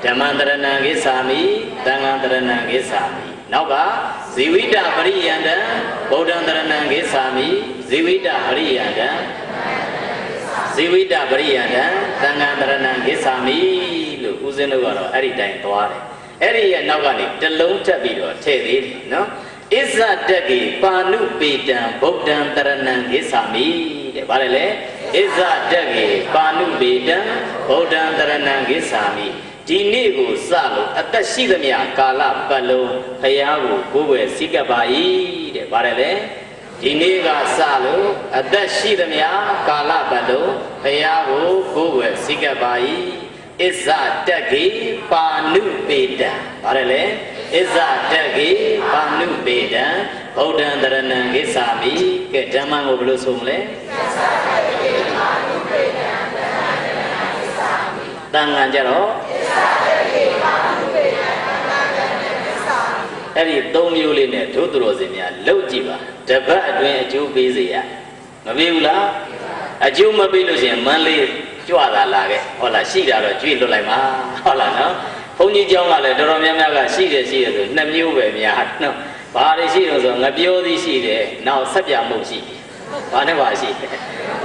ဓမ္မံတရဏံဂစ္ဆာမိသံဃံတရဏံဂစ္ဆာမိနောက်ကဇီဝိတပရိယန္တံဗုဒ္ဓံတရဏံဂစ္ဆာမိဇီဝိတပရိယန္တံဇီဝိတပရိယန္တံသံဃံတရဏံဂစ္ဆာမိလို့ဦးဇင်းတို့ကတော့အဲ့ဒီတိုင်းသွားတယ်အဲ့ဒီရဲ့နောက်ကနေတလုံးထပ်ပြီးတော့ထည့်သေးတယ်နော်ဣဇတကေပါဏုပေတံဗုဒ္ဓံတရဏံဂစ္ဆာမိတဲ့ဗါတယ်လေဣဇတကေပါဏုပေတံဗုဒ္ဓံတရဏံဂစ္ဆာမိ ဒီနေ့ကိုစလို့အသက်ရှိသမျှကာလပတ်လုံးဘုရားကိုကိုးကွယ်စိတ်ကပ်ပါ၏တဲ့ဗါတယ်လေဒီနေ့ကစလို့အသက်ရှိသမျှကာလပတ်လုံးဘုရားကိုကိုးကွယ်စိတ်ကပ်ပါ၏ဣဇတက္ကေပါဏုပေတံဗါတယ်လေဣဇတက္ကေပါဏုပေတံဗုဒ္ဓံတရဏံဂစ္ဆာမိကဲဓမ္မကိုဘယ်လိုဆိုမလဲတန်ငံကြတော့အဲ့ဒီ၃မျိုးလေးနဲ့ဒုသရောစင်များလှုပ်ကြည့်ပါတပတ်အတွင်းအကျိုးပေးစေရမပေးဘူးလားအကျိုးမပေးလို့ရှိရင်မန်းလေးကြွတာလာခဲ့ဟုတ်လားရှိတာတော့ကြွေလွတ်လိုက်ပါဟုတ်လားနော်ဘုန်းကြီးเจ้าကလည်းတော်တော်များများကရှိတယ်ဆို2မျိုးပဲများနော်ဘာတွေရှိလို့ဆိုငပြောသည်ရှိတယ်နောက်ဆက်ပြမှုရှိဘာနဲ့ပါရှိ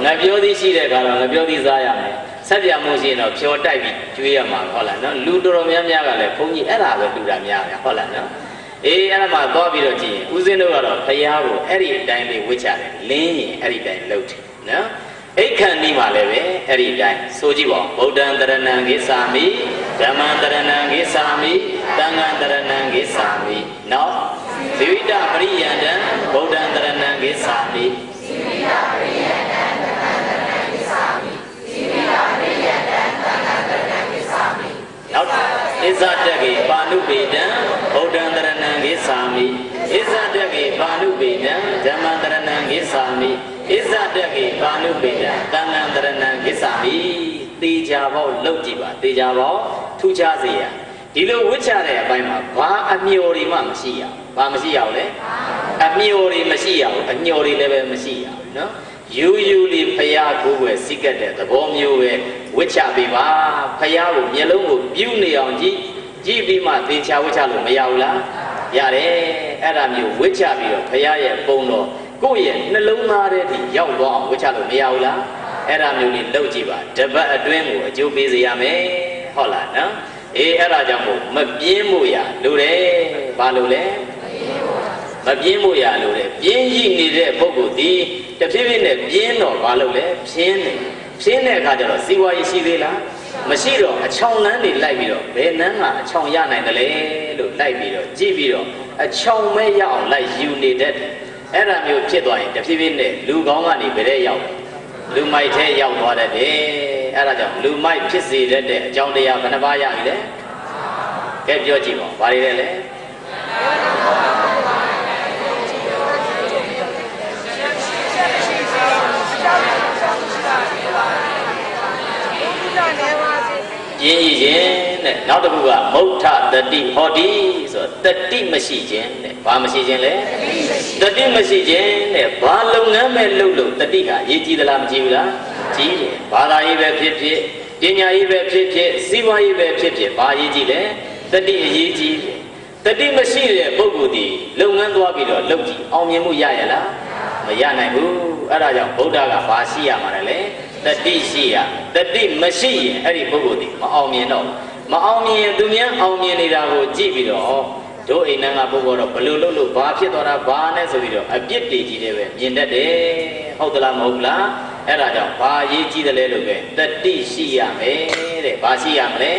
ငပြောသည်ရှိတဲ့အခါတော့ငပြောသည်စားရမယ်ဆက်ပြမှုရှိရင်တော့ဖြောတိုက်ပြီးကျွေးရမှာဟုတ်လားနော်လူတော်တော်များများကလည်းဘုန်းကြီးအဲ့ဒါပဲလူတာများတယ်ဟုတ်လားနော်အေးအဲ့ဒါမှသွားပြီးတော့ကြည့်ရင်ဦးဇင်းတို့ကတော့ဘုရားကိုအဲ့ဒီအတိုင်းလေးဝှေ့ချတယ်လင်းရင်အဲ့ဒီတိုင်းလှုပ်တယ်နော်အိဋ္ဌံဒီမှာလည်းပဲအဲ့ဒီတိုင်းဆိုကြည့်ပါဗုဒ္ဓံတရဏံဂစ္ဆာမိဓမ္မံတရဏံဂစ္ဆာမိသံဃံတရဏံဂစ္ဆာမိနောက်ဇိဝိတပရိယန္တံဗုဒ္ဓံတရဏံဂစ္ဆာမိဇိဝိတပရိယန္တံသံဃံတရဏံဂစ္ဆာမိဇိဝိတပရိယန္တံသံဃံတရဏံဂစ္ဆာမိနောက်ဣဇတက္ကေပါဏုပေတံဗုဒ္ဓံတရဏံဂစ္ဆာမိဣဇတက္ကေပါဏုပေတံဓမ္မံတရဏံဂစ္ဆာမိဣဇတက္ကေပါဏုပေတံသံဃံတရဏံဂစ္ဆာမိတေချာပေါလှုပ်ကြည့်ပါတေချာပေါထူးခြားစေရဒီလိုဝှက်ချတဲ့အပိုင်းမှာဘာအမျော်တွေမှမရှိရဘာမရှိရအောင်လဲအမျော်တွေမရှိရအောင်အညော်တွေလည်းပဲမရှိရအောင်နော်ယူယူလေးဖရာကိုယ်ွယ်စိတ်ကတဲ့သဘောမျိုးပဲဝှက်ချပေးပါဖရာကိုမျက်လုံးကိုပြူးနေအောင်ကြည့်ပြီးမှသေချာဝှက်ချလို့မရဘူးလားရတယ်အဲ့ဒါမျိုးဝှက်ချပြီးတော့ဖရာရဲ့ပုံတော်ကိုယ့်ရဲ့နှလုံးသားထဲထိရောက်သွားအောင်ဝှက်ချလို့မရဘူးလားအဲ့ဒါမျိုးလေးလုပ်ကြည့်ပါတပတ်အတွင်းကိုအကျိုးပေးစေရမယ်ဟုတ်လားနော်အေးအဲ့ဒါကြောင့်မို့မပြင်းမှုရလို့တယ်ဘာလို့လဲမပြင်းမှုရလို့တယ်ပြင်းရှိနေတဲ့ပုဂ္ဂိုလ်ဒီတဖြည်းဖြည်းနဲ့ပြင်းတော့ဘာလို့လဲဖြင်းတဲ့အခါကျတော့စီဝါရေးရှိသေးလားမရှိတော့အချောင်လန်းတွေလိုက်ပြီးတော့ဘယ်နှန်းကအချောင်ရနိုင်တယ်လဲလို့လိုက်ပြီးတော့ကြည့်ပြီးတော့အချောင်မဲရအောင်လိုက်ယူနေတတ်တယ်အဲ့ဒါမျိုးဖြစ်သွားရင်တဖြည်းဖြည်းနဲ့လူကောင်းကနေဘယ်တဲ့ရောက်လူမိုက်ထဲရောက်သွားတတ်တယ်အဲ့ဒါကြောင့်လူမိုက်ဖြစ်စေတတ်တဲ့အကြောင်းတရားဘယ်နှပါးရပြီလဲကဲပြောကြည့်ပါဘာတွေလဲလဲရင်းရင်တဲ့နောက်တစ်ခုကမုဋ္ဌတတိဟောတိဆိုတတိမရှိခြင်းတဲ့ဘာမရှိခြင်းလဲတတိမရှိခြင်းတဲ့ဘာလုပ်ငန်းမဲ့လုပ်လို့တတိကအရေးကြီးသလားမကြီးဘူးလားကြီးတယ်ဘာသာရေးပဲဖြစ်ဖြစ်ပညာရေးပဲဖြစ်ဖြစ်စီးပွားရေးပဲဖြစ်ဖြစ်ဘာအရေးကြီးလဲတတိအရေးကြီးတယ်တတိမရှိတဲ့ပုဂ္ဂိုလ်ဒီလုပ်ငန်းသွားပြီးတော့လုပ်ကြည့်အောင်မြင်မှုရရလားမရနိုင်ဘူးအဲ့ဒါကြောင့်ဗုဒ္ဓကဘာရှိရမှာလဲတတိရှိရတတိမရှိရင်အဲ့ဒီပုဂ္ဂိုလ်ဒီမအောင်မြင်တော့မအောင်မြင်သူများအောင်မြင်နေတာကိုကြည့်ပြီးတော့တို့အိမ်နန်းကပုဂ္ဂိုလ်တော့ဘလို့လို့ဘာဖြစ်သွားတာဘာနဲ့ဆိုပြီးတော့အပြစ်တွေကြီးတယ်ပဲမြင်တတ်တယ်ဟုတ်သလားမဟုတ်လားအဲ့ဒါကြောင့်ဘာရေးကြီးတယ်လဲလို့ပဲတတိရှိရမယ်တဲ့ဘာရှိရမလဲ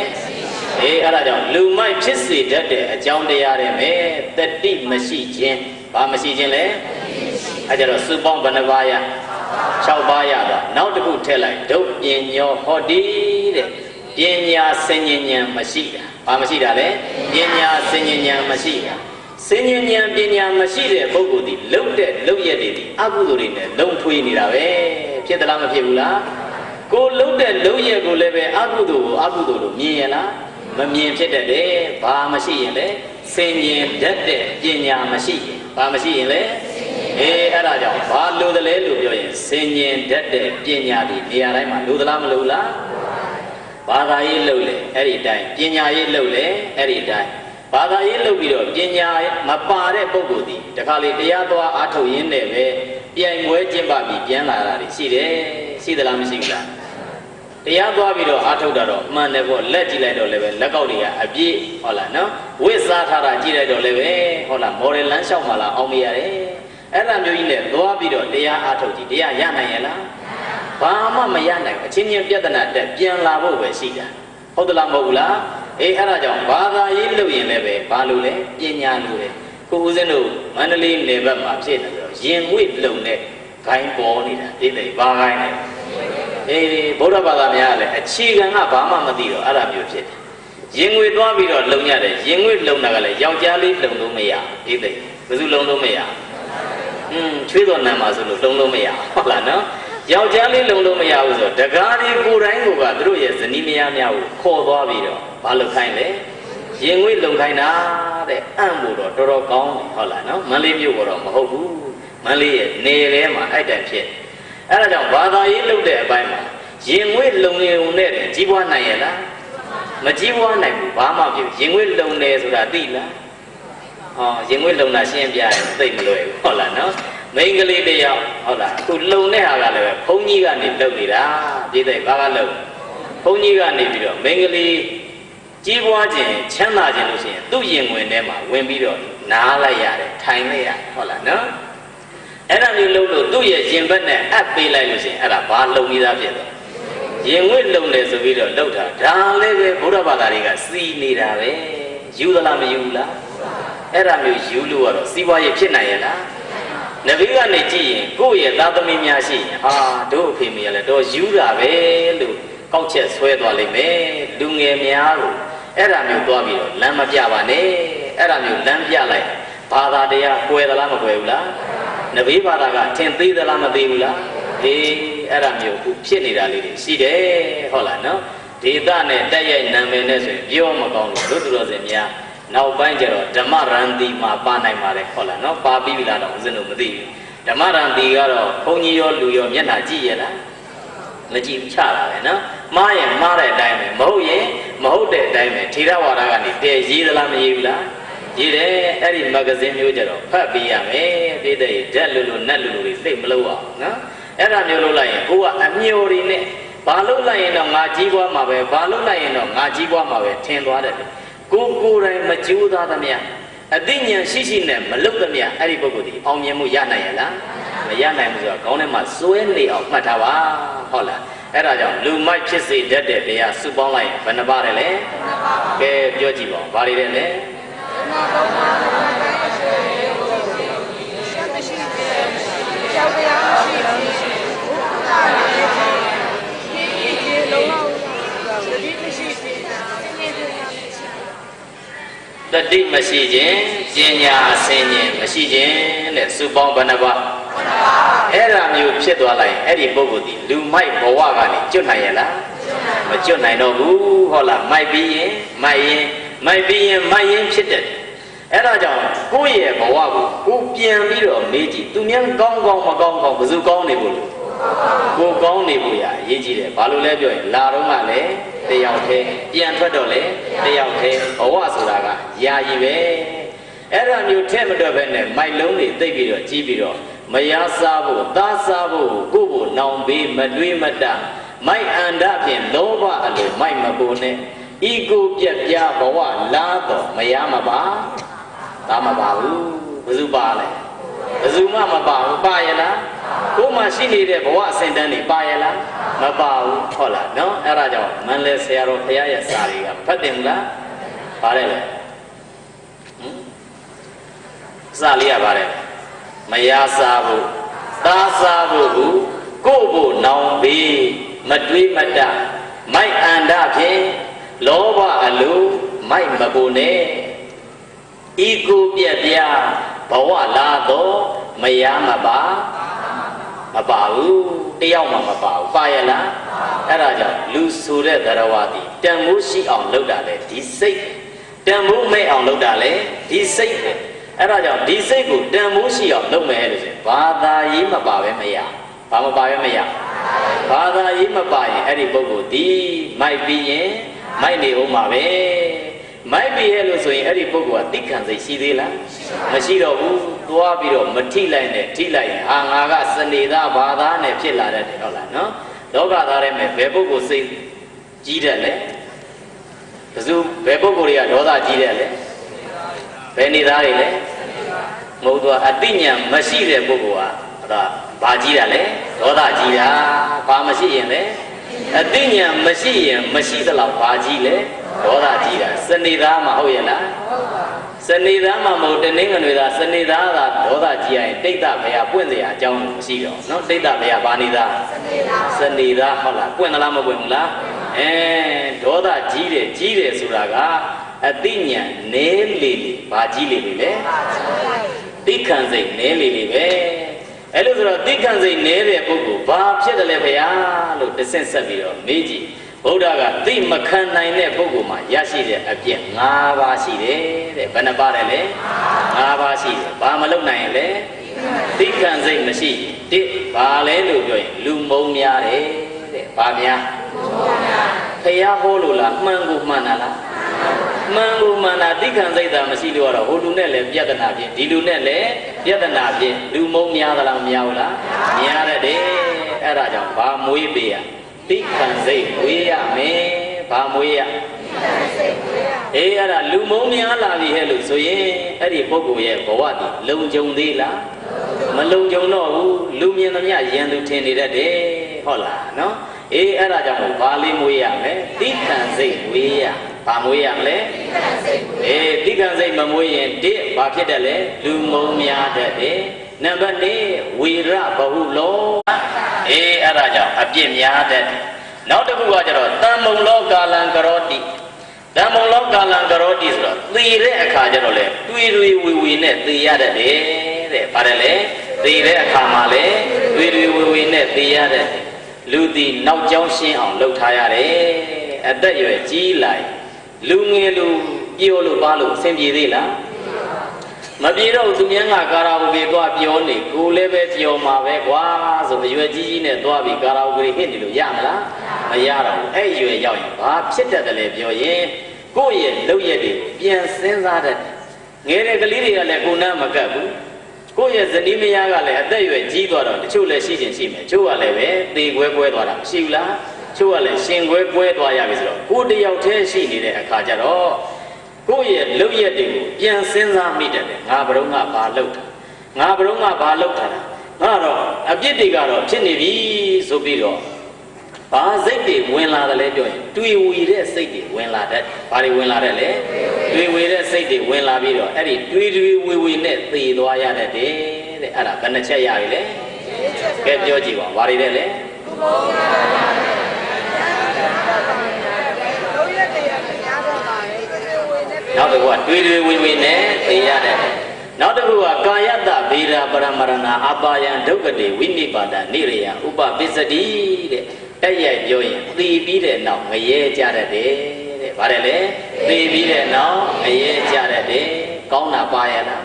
အေးအဲ့ဒါကြောင့်လူမိုက်ဖြစ်စေတတ်တဲ့အကြောင်းတရားတွေမယ်တတိမရှိခြင်းဘာမရှိခြင်းလဲအဲ့ကြတော့စုပေါင်းဘယ်နှပါးရ6ပါးရတော့နောက်တစ်ခုထည့်လိုက်ဒုပညောဟောတိတဲ့ပညာစဉ္ဉဏ်မရှိတာဘာမရှိတာလဲပညာစဉ္ဉဏ်မရှိတာစဉ္ဉဏ်ပညာမရှိတဲ့ပုဂ္ဂိုလ်ဒီလုံတဲ့လုံရက်တွေဒီအကုသိုလ်တွေနဲ့လုံထွေးနေတာပဲဖြစ်သလားမဖြစ်ဘူးလားကိုလုံတဲ့လုံရက်ကိုလည်းပဲအကုသိုလ်ကိုအကုသိုလ်လို့မြင်ရလားမမြင်ဖြစ်တတ်တယ်ဘာမရှိရင်လဲစဉ္ဉဏ်တတ်တဲ့ပညာမရှိရင်ဘာမရှိရင်လဲအေးအဲ့ဒါကြောင့်ဘာလို့တလဲလို့ပြောရင်စဉ္ဉဏ်တတ်တဲ့ပညာဒီနေရာတိုင်းမှာလို့သလားမလို့လားဘာသာရေးလုပ်လေအဲ့ဒီတိုင်းပညာရေးလုပ်လေအဲ့ဒီတိုင်းဘာသာရေးလုပ်ပြီးတော့ပညာမပါတဲ့ပုဂ္ဂိုလ်ဒီတခါလေတရားသွားအားထုတ်ရင်းနဲ့ပဲပြိုင်ပွဲကျင့်ပပြီးပြန်လာတာရှိတယ်ရှိသလားမရှိဘူးလားတရားသွားပြီးတော့အားထုတ်တာတော့မှန်တယ်ပေါ့လက်ကြည့်လိုက်တော့လည်းပဲလက်ကောက်တွေကအပြည့်ဟုတ်လားနော်ဝိစားထားတာကြည့်လိုက်တော့လည်းပဲဟုတ်လားမော်ဒယ်လမ်းလျှောက်မှလာအောင်မရတယ်အဲ့ဒါမျိုးကြီးနဲ့သွားပြီးတော့တရားအားထုတ်ကြည့်တရားရနိုင်ရဲ့လားဘာမှမရနိုင်ဘူးအချင်းချင်းပြဿနာတက်ပြန်လာဖို့ပဲရှိတာဟုတ်သလားမဟုတ်ဘူးလား အဲ့ဒါကြောင့်ဘာသာရေးလုပ်ရင်လည်းပဲဘာလို့လဲပညာလို့လေကိုဦးဇင်းတို့မန္တလေးနယ်ဘက်မှာဖြစ်နေတော့ရင်ငွေ့လုံတဲ့ဂိုင်းပေါ်နေတာဒီလေဘာဂိုင်းလဲအေးဗုဒ္ဓဘာသာများလည်းအခြေခံကဘာမှမသိတော့အဲ့ဒါမျိုးဖြစ်တယ်ရင်ငွေသွားပြီးတော့လုံရတယ်ရင်ငွေလုံတာကလည်းယောက်ျားလေးလုံလို့မရဒီလေဘယ်သူလုံလို့မရချွေးတော်နံမှာဆိုလို့လုံလို့မရဟုတ်လားနော်ယောက်ျားလေးလုံလို့မရဘူးဆိုတကားဒီကိုယ်တိုင်းကသူတို့ရဲ့ဇနီးမယားများကိုခေါ်သွားပြီးတော့ဘာလုပ်ခိုင်းလဲရင်ငွေလုံခိုင်းတာတဲ့အံ့ဖို့တော့တော်တော်ကောင်းတယ်ဟုတ်လားနော်မန္တလေးမြို့ကတော့မဟုတ်ဘူးမန္တလေးရဲ့နေထဲမှာအဲ့တိုင်ဖြစ်အဲ့ဒါကြောင့်ဘာသာရေးလုပ်တဲ့အပိုင်းမှာရင်ငွေလုံနေုံနဲ့ကြီးပွားနိုင်ရဲ့လားမကြီးပွားနိုင်ဘူးဘာမှမဖြစ်ရင်ငွေလုံနေဆိုတာသိလားရင်ငွေလုံတာရှင်းပြရင်သိမလွယ်ဘူးဟုတ်လားနော်မိန်းကလေးတယောက်ဟုတ်လားသူလုံတဲ့ဟာကလည်းပဲဘုန်းကြီးကနေလုံနေတာပြည်သိဘာကလုံဘုန်းကြီးကနေပြီးတော့မိန်းကလေးကြီးပွားခြင်းချမ်းသာခြင်းလို့ရှိရင်သူ့ရင်ဝင်ထဲမှာဝင်ပြီးတော့နားလိုက်ရတယ်ထိုင်လိုက်ရဟုတ်လားနော်အဲ့ဒါမျိုးလုပ်လို့သူ့ရဲ့ရင်ဘက်နဲ့အပ်ပေးလိုက်လို့ရှိရင်အဲ့ဒါဘာလုံပြီးသားဖြစ်သွားရင်ငွေလုံတယ်ဆိုပြီးတော့လှုပ်တာဒါလည်းပဲဘုရားဘာသာတွေကစီနေတာပဲယူသလားမယူလားအဲ့ဒါမျိုးယူလို့ကတော့စီးပွားရေးဖြစ်နိုင်ရဲ့လားနဗီကနေကြည့်ရင်ကိုယ့်ရဲ့သားသမီးများရှိရင်ဟာတို့အဖေမေလည်းတော့ယူတာပဲလို့ကောက်ချက်ဆွဲသွားလိမ့်မယ်လူငယ်များကိုအဲ့ဒါမျိုးသွားပြီးတော့လမ်းမပြပါနဲ့အဲ့ဒါမျိုးလမ်းပြလိုက်ဘာသာတရားကွယ်သလားမကွယ်ဘူးလားနဗီဘာသာကထင်သေးသလားမသေးဘူးလားဒီအဲ့ဒါမျိုးခုဖြစ်နေတာလေးတွေရှိတယ်ဟုတ်လားနော်ဒေသနဲ့တက်ရိုက်နာမည်နဲ့ဆိုရင်ပြောမကောင်းလို့တို့သူတော်စင်များနောက်ပိုင်းကျတော့ဓမ္မရန်တီမှာပါနိုင်ပါတယ်ဟုတ်လားနော်ပါပြီးပြီလားတော့ဦးဇင်းတို့မသိဘူးဓမ္မရန်တီကတော့ဘုန်းကြီးရောလူရောမျက်နှာကြည့်ရလားမကြည့်ချတာပဲနော်မှားရင်မှားတဲ့အတိုင်းပဲမဟုတ်ရင်မဟုတ်တဲ့အတိုင်းပဲထေရဝါဒကနေတည်ရေးသလားမရေးဘူးလားရေးတယ်အဲ့ဒီမဂ္ဂဇင်းမျိုးကျတော့ဖတ်ပေးရမယ်ပြည်တဲ့ဓာတ်လူလူနတ်လူလူတွေသိမလို့အောင်နော်အဲ့ဒါမျိုးလုပ်လိုက်ရင်ကိုကအမျော်တွေနဲ့ဘာလုပ်လိုက်ရင်တော့ငါကြီးပွားမှာပဲဘာလုပ်လိုက်ရင်တော့ငါကြီးပွားမှာပဲထင်သွားတယ်ကိုယ်တိုင်မကြိုးစားသမျှအသိဉာဏ်ရှိရှိနဲ့မလုပ်သမျှအဲ့ဒီပုဂ္ဂိုလ်ဒီအောင်မြင်မှုရနိုင်ရလားမရနိုင်ဘူးဆိုတော့ခေါင်းထဲမှာစွဲနေအောင်မှတ်ထားပါဟုတ်လားအဲ့ဒါကြောင့်လူမိုက်ဖြစ်စေတတ်တဲ့တရားစုပေါင်းလိုက်ဘယ်နှပါးတယ်လဲကဲပြောကြည့်ပါဦးဘာတွေလဲလဲတတိမရှိခြင်းပညာအစင်းခြင်းမရှိခြင်းတဲ့စုပေါင်းဘယ်နှပါးအဲ့ဒါမျိုးဖြစ်သွားလိုက်အဲ့ဒီပုဂ္ဂိုလ်ဒီလူမိုက်ဘဝကနေကျွတ်နိုင်ရလားမကျွတ်နိုင်တော့ဘူးဟုတ်လားမိုက်ပြီးရင်မိုက်ပြီးရင်မိုက်ရင်ဖြစ်တယ်အဲ့ဒါကြောင့်ကိုယ့်ရဲ့ဘဝကိုကိုပြန်ပြီးတော့မေးကြည့်သူများကောင်းကောင်းမကောင်းကောင်းဘယ်သူကောင်းနေဖို့လဲကိုကောင်းနေဖို့ရအရေးကြီးတယ်ဘာလို့လဲပြောရင်လာတော့မှလည်းတယောက်တည်းပြန်ထွက်တော့လေတယောက်တည်းဘဝဆိုတာကယာယီပဲအဲ့ဒါမျိုးထဲမတော့ပဲနဲ့မိုက်လုံးတွေသိပ်ပြီးတော့ကြီးပြီးတော့မယားစားဖို့သားစားဖို့ကိုယ့်ကိုနောင်ပေးမတွေးမတမိုက်အန္တဖြင့်လောဘအလိုမိုက်မပူနဲ့ဤကိုပြက်ပြားဘဝလာတော့မယားမပါဒါမပါဘူးဘယ်သူပါလဲဘယ်သူမှမပါဘူးပါရလားကိုယ်မှရှိနေတဲ့ဘဝအစဉ်တန်းတွေပါရလားမပါဘူးဟုတ်လားနော်အဲ့ဒါကြောင့်မန္တလေးဆရာတော်ဘုရားရဲ့စာတွေကဖတ်တယ်မလားပါတယ်လေစာလေးကပါတယ်မယားစားဖို့သားစားဖို့ကိုယ့်ကိုနောင်ပြီးမတွေးမတမိုက်အန္တဖြင့်လောဘအလိုမိုက်မပူနဲ့ဤကိုပြက်ပြားဘဝလာတော့မယားမပါဘူးတယောက်မှမပါဘူးပါရလားအဲ့ဒါကြောင့်လူဆိုတဲ့သရဝတိတန်မိုးရှိအောင်လုပ်တာလေဒီစိတ်တန်မိုးမဲ့အောင်လုပ်တာလေဒီစိတ်ပဲအဲ့ဒါကြောင့်ဒီစိတ်ကိုတန်မိုးရှိအောင်လုပ်မယ်လို့ဆိုရင်ဘာသာရေးမပါပဲမရဘာမပါပဲမရဘာသာရေးမပါရင်အဲ့ဒီပုဂ္ဂိုလ်ဒီမိုက်ပြီးရင်မိုက်နေဦးမှာပဲမိုက်ပြီးရဲ့လို့ဆိုရင်အဲ့ဒီပုဂ္ဂိုလ်ကသိခံစိတ်ရှိသေးလားမရှိတော့ဘူးသွားပြီးတော့မထိလိုက်နဲ့ထိလိုက်ရင်ဟာငါကစနေသားဘာသာနဲ့ဖြစ်လာတဲ့ဟုတ်လားနော်လောကသားထဲမှာဘယ်ပုဂ္ဂိုလ်စိတ်ကြီးတယ်လဲဘယ်ပုဂ္ဂိုလ်တွေကဒေါသကြီးတယ်လဲဘယ်နေသားတွေလဲမဟုတ်တော့အတိညာမရှိတဲ့ပုဂ္ဂိုလ်ကဒါဘာကြီးတာလဲဒေါသကြီးတာဘာမရှိရင်လဲအတိညာမရှိရင်မရှိသလောက်ဘာကြီးလဲ ဒေါသကြီးတာစနေသားမဟုတ်ရဲ့လားစနေသားမှမဟုတ်တနင်္ဂနွေသားစနေသားကဒေါသကြီးရင်တိတ်တဘယ်ပွင့်เสียအကြောင်းမရှိတော့နော်တိတ်တဘယ်ဘာနေသားစနေသားဟုတ်လားပွင့်သလားမပွင့်ဘူးလားဒေါသကြီးတယ်ဆိုတာကအသိဉာဏ်နည်းလေဘာကြီးလေလဲသိခံစိတ်နည်းလေပဲအဲ့လိုဆိုတော့သိခံစိတ်နည်းတဲ့ပုဂ္ဂိုလ်ဘာဖြစ်တယ်လဲဖေဟာလို့တဆင့်ဆက်ပြီးတော့မေးကြည့်ဗုဒ္ဓကသိမခံနိုင်တဲ့ပုဂ္ဂိုလ်မှာရရှိတဲ့အပြည့်၅ပါးရှိတယ်တဲ့ဘယ်နှပါးလဲ၅ပါးရှိတယ်ဘာမလုပ်နိုင်ရင်လဲသိခံစိတ်မရှိတစ်ဘာလဲလို့ပြောရင်လူမုံများတယ်တဲ့ဘာများဖေဟာဟောလို့လားမှန်ကိုမှန်တာလားမှန်ကိုမှန်တာသိခံစိတ်သာမရှိလို့ကတော့ဟိုလူနဲ့လည်းပြဿနာဖြစ်ဒီလူနဲ့လည်းပြဿနာဖြစ်လူမုံများသလားမများဘူးလားများတယ်အဲ့ဒါကြောင့်ဘာမွေးပေးရသိခံစိတ်မွေးရမယ်ဘာမွေးရအဲ့ဒါလူမုံများလာပြီဟဲ့လို့ဆိုရင်အဲ့ဒီပုဂ္ဂိုလ်ရဲ့ဘဝတည်လုံခြုံသေးလားမလုံခြုံတော့ဘူးလူမြင်သမျှရန်သူထင်နေတတ်တယ်ဟုတ်လားနော်အဲ့ဒါကြောင့်ဘာလေးမွေးရမယ်သိခံစိတ်မွေးရဘာမွေးရမလဲသိခံစိတ်မမွေးရင်တစ်ဘာဖြစ်တယ်လဲလူမုံများတတ်တယ်နံပါတ်2ဝီရဘဟုလောအဲ့ဒါကြောင့်အပြစ်များတတ်တယ်နောက်တစ်ခုကကျတော့တမ္မုံလောကာလံကရောတိတမ္မုံလောကာလံကရောတိဆိုတော့သေတဲ့အခါကျတော့လေတွေဝီနဲ့သေရတတ်တယ်တဲ့ပါတယ်လေသေတဲ့အခါမှာလေတွေဝီနဲ့သေရတတ်တယ်လူသည်နောက်ကျောင်းရှင်းအောင်လုပ်ထားရတယ်အသက်ရွယ်ကြီးလိုက်လူငယ်လူပြောလို့ပါလို့အဆင်ပြေသေးလားမပြေတော့သူများကကာရာအိုကေသွားပြောနေကိုလည်းပဲပြောမှာပဲကွာဆိုအရွယ်ကြီးနဲ့သွားပြီးကာရာအိုကေဟစ်နေလို့ရမလားမရတော့ဘူးအဲ့ရွယ်ရောက်ရင်ဘာဖြစ်တတ်တယ်လဲပြောရင်ကိုယ့်ရဲ့လုပ်ရက်တွေပြန်စဉ်းစားတတ်ငယ်တဲ့ကလေးတွေကလည်းကိုယ်နဲ့မကပ်ဘူးကိုယ့်ရဲ့ဇနီးမယားကလည်းအသက်ရွယ်ကြီးသွားတော့တချို့လည်းရှိချင်းရှိမယ်ချို့ကလည်းပဲသေကွဲသွားတာမရှိဘူးလားချို့ကလည်းရှင်ကွဲသွားရပြီဆိုတော့ကိုယ်တယောက်တည်းရှိနေတဲ့အခါကျတော့ကိုယ့်ရဲ့လုပ်ရက်တွေကိုပြန်စဉ်းစားမိတယ်ငါဘရုံးကဘာလုပ်တာငါဘရုံးကဘာလုပ်တာငါတော့အပြစ်တွေကတော့ဖြစ်နေပြီဆိုပြီးတော့ဘာစိတ်တွေဝင်လာတယ်လဲပြောရင်တွေဝီတဲ့စိတ်တွေဝင်လာတတ်ဘာတွေဝင်လာတယ်လဲတွေဝီတဲ့စိတ်တွေဝင်လာပြီးတော့အဲ့ဒီတွေဝီနဲ့သေသွားရတတ်တယ်တဲ့အဲ့ဒါဘယ်နှချက်ရပြီလဲကဲပြောကြည့်ပါဘာတွေလဲနောက်တစ်ခုကတွေဝီနဲ့သေရတယ်နောက်တစ်ခုကကာယတဗေဒပရမရဏအပါယံဒုက္ခတိဝိနိပါဒနိရိယဥပပစ္စတိတဲ့တိုက်ရိုက်ပြောရင်သိပြီးတဲ့နောက်ငရဲကြတတ်တယ်တဲ့ဗါတယ်လေသိပြီးတဲ့နောက်ငရဲကြတတ်တယ်ကောင်းတာပါရလား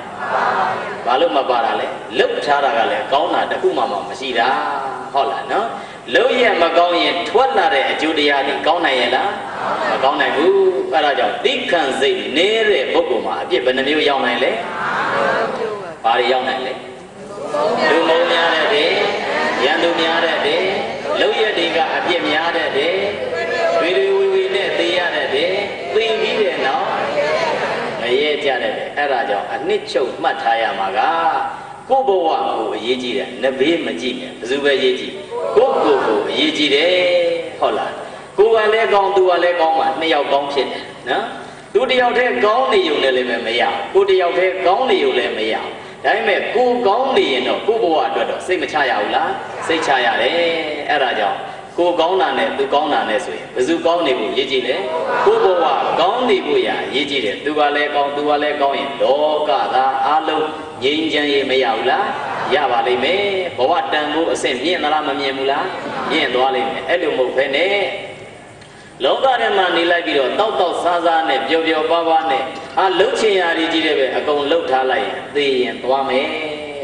ဘာလို့မပါတာလဲလုတ်ထားတာကလည်းကောင်းတာတခုမှမရှိတာဟုတ်လားနော်လုတ်ရမကောင်းရင်ထွက်လာတဲ့အကျိုးတရားတွေကောင်းနိုင်ရဲ့လားမကောင်းနိုင်ဘူးအဲဒါကြောင့်သိခံစိတ်နေတဲ့ပုဂ္ဂိုလ်မှာအပြစ်ဘယ်နှမျိုးရောက်နိုင်လဲဘာတွေရောက်နိုင်လဲလူမုံများတဲ့ရန်သူများတဲ့လုတ်ရတွေကအပြစ်များတဲ့တွေဝီနဲ့သေရတဲ့သိပြီးတဲ့နောက်မရဲကြတဲ့အဲ့ဒါကြောင့်အနှစ်ချုပ်မှတ်ထားရမှာကကိုယ့်ဘဝကိုအရေးကြီးတယ်နဘေးမကြည့်နဲ့ဘယ်သူပဲရေးကြည့်ကိုအရေးကြီးတယ်ဟုတ်လားကိုယ်ကလည်းကောင်းသူကလည်းကောင်းမှနှစ်ယောက်ကောင်းဖြစ်တယ်နော်သူတယောက်တည်းကောင်းနေုံနဲ့လည်းမရကိုတယောက်တည်းကောင်းနေုံလည်းမရဒါပေမဲ့ကိုကောင်းနေရင်တော့ကိုဘဝအတွက်တော့စိတ်မချရဘူးလားစိတ်ချရတယ်အဲ့ဒါကြောင့်ကိုကောင်းတာနဲ့သူကောင်းတာနဲ့ဆိုရင်ဘယ်သူကောင်းနေဖို့ရည်ကြည်လဲကိုဘဝကောင်းနေဖို့ရရည်ကြည်တယ်သူကလည်းကောင်းသူကလည်းကောင်းရင်လောကသားအလုံးငြိမ်းချမ်းရေးမရဘူးလားရပါလိမ့်မယ်ဘဝတန်ဖို့အဆင့်မြင့်သလားမမြင့်ဘူးလားမြင့်သွားလိမ့်မယ်အဲ့လိုမဟုတ်ဘဲနဲ့လောကထဲမှာနေလိုက်ပြီးတော့တောက်စားနဲ့ပျော်ပျော်ပါးပါးနဲ့လှုပ်ချင်ရည်ကြီးတယ်ပဲအကုန်လှုပ်ထားလိုက်ရင်သေရင်သွားမယ်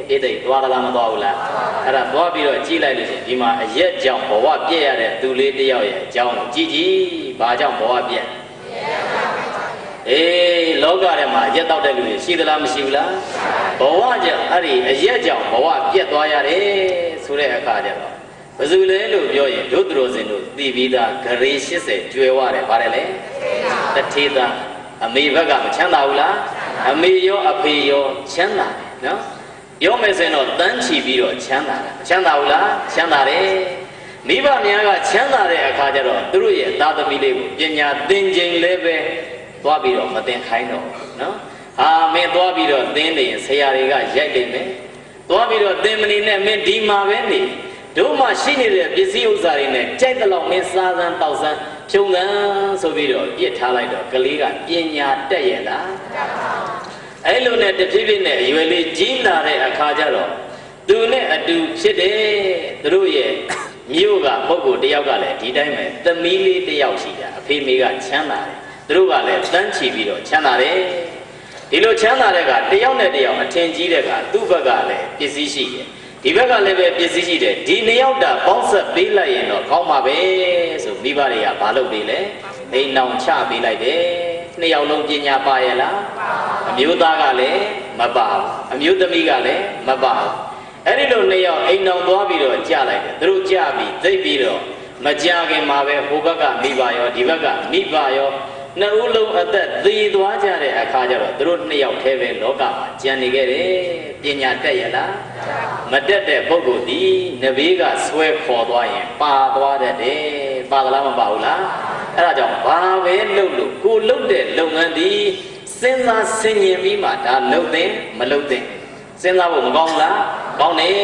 ဣတိတ်သွားလားမသွားဘူးလားအဲ့ဒါသွားပြီးတော့ကြည့်လိုက်လို့ရှိရင်ဒီမှာအရက်ကြောင့်ဘဝပြည့်ရတဲ့သူလေးတယောက်ရဲ့အကြောင်းကိုကြည့်ဘာကြောင့်ဘဝပြည့်လောကထဲမှာအရက်တောက်တဲ့လူတွေရှိသလားမရှိဘူးလားဘဝကြောင့်အဲ့ဒီအရက်ကြောင့်ဘဝပြည့်သွားရတယ်ဆိုတဲ့အခါကျတော့ဘယ်သူလဲလို့ပြောရင်ဒုသရောစင်တို့သိပြီးသားဂရေ80ကျွဲဝတယ်ဗါတယ်လေတထေသာအမေဘက်ကမချမ်းသာဘူးလားအမေရောအဖေရောချမ်းသာတယ်နော်ပြောမယ်ဆိုရင်တော့တန်းချီပြီးတော့ချမ်းသာတာမချမ်းသာဘူးလားချမ်းသာတယ် မိဘများကချမ်းသာတဲ့အခါကျတော့သူတို့ရဲ့သားသမီးလေးကိုပညာသင်ခြင်းလည်းပဲသွားပြီးတော့မသင်ခိုင်းတော့နော်ဟာမင်းသွားပြီးတော့သင်နေရင်ဆရာတွေကရိုက်နေမယ်သွားပြီးတော့သင်မနေနဲ့မင်းဒီမှာပဲနေတို့မှရှိနေတဲ့ပစ္စည်းဥစ္စာတွေနဲ့ကြိုက်တဲ့လောက်မင်းစားစမ်းတောက်စမ်းဖြုံစမ်းဆိုပြီးတော့ပြစ်ထားလိုက်တော့ကလေးကပညာတက်ရဲ့လားအဲ့လိုနဲ့တဖြည်းဖြည်းနဲ့ရွယ်လေးကြီးလာတဲ့အခါကျတော့သူနဲ့အတူဖြစ်တယ်သူတို့ရဲ့မြို့ကပုဂ္ဂိုလ်တယောက်ကလည်းဒီတိုင်းပဲသမီးလေးတယောက်ရှိတာအဖေမေကချမ်းသာတယ်သူတို့ကလည်းတန်းချီပြီးတော့ချမ်းသာတယ်ဒီလိုချမ်းသာတဲ့ကတယောက်နဲ့တယောက်အထင်ကြီးတဲ့ကသူ့ဘက်ကလည်းပစ္စည်းရှိတယ်ဒီဘက်ကလည်းပဲပစ္စည်းရှိတယ်ဒီနှစ်ယောက်တာပေါင်းဆက်ပေးလိုက်ရင်တော့ကောင်းပါပဲဆိုမိဘတွေကဘာလုပ်ပေးလဲအိမ်အောင်ချပေးလိုက်တယ်နှစ်ယောက်လုံးပညာပါရဲ့လားအမျိုးသားကလည်းမပါဘူးအမျိုးသမီးကလည်းမပါဘူးအဲ့ဒီလိုနှစ်ယောက်အိမ်အောင်သွားပြီးတော့ကြာလိုက်တယ်သူတို့ကြာပြီးသိပြီးတော့မကြခင်မှာပဲဟိုဘက်ကမိဘရောဒီဘက်ကမိဘရောနှစ်ဦးလုံးအသက်သေသွားကြတဲ့အခါကျတော့သူတို့နှစ်ယောက်တည်းပဲလောကမှာကျန်နေခဲ့တယ်ပညာတက်ရလားမတက်တဲ့ပုဂ္ဂိုလ်ဒီနဘေးကဆွဲခေါ်သွားရင်ပါသွားတတ်တယ်ပါသလားမပါဘူးလားအဲ့ဒါကြောင့်ဘာပဲလုပ်လို့ကိုလုပ်တဲ့လုပ်ငန်းဒီစဉ်းစားဆင်ခြင်ပြီးမှဒါလုပ်တဲ့မလုပ်တဲ့စဉ်းစားဖို့မကောင်းလားကောင်းတယ်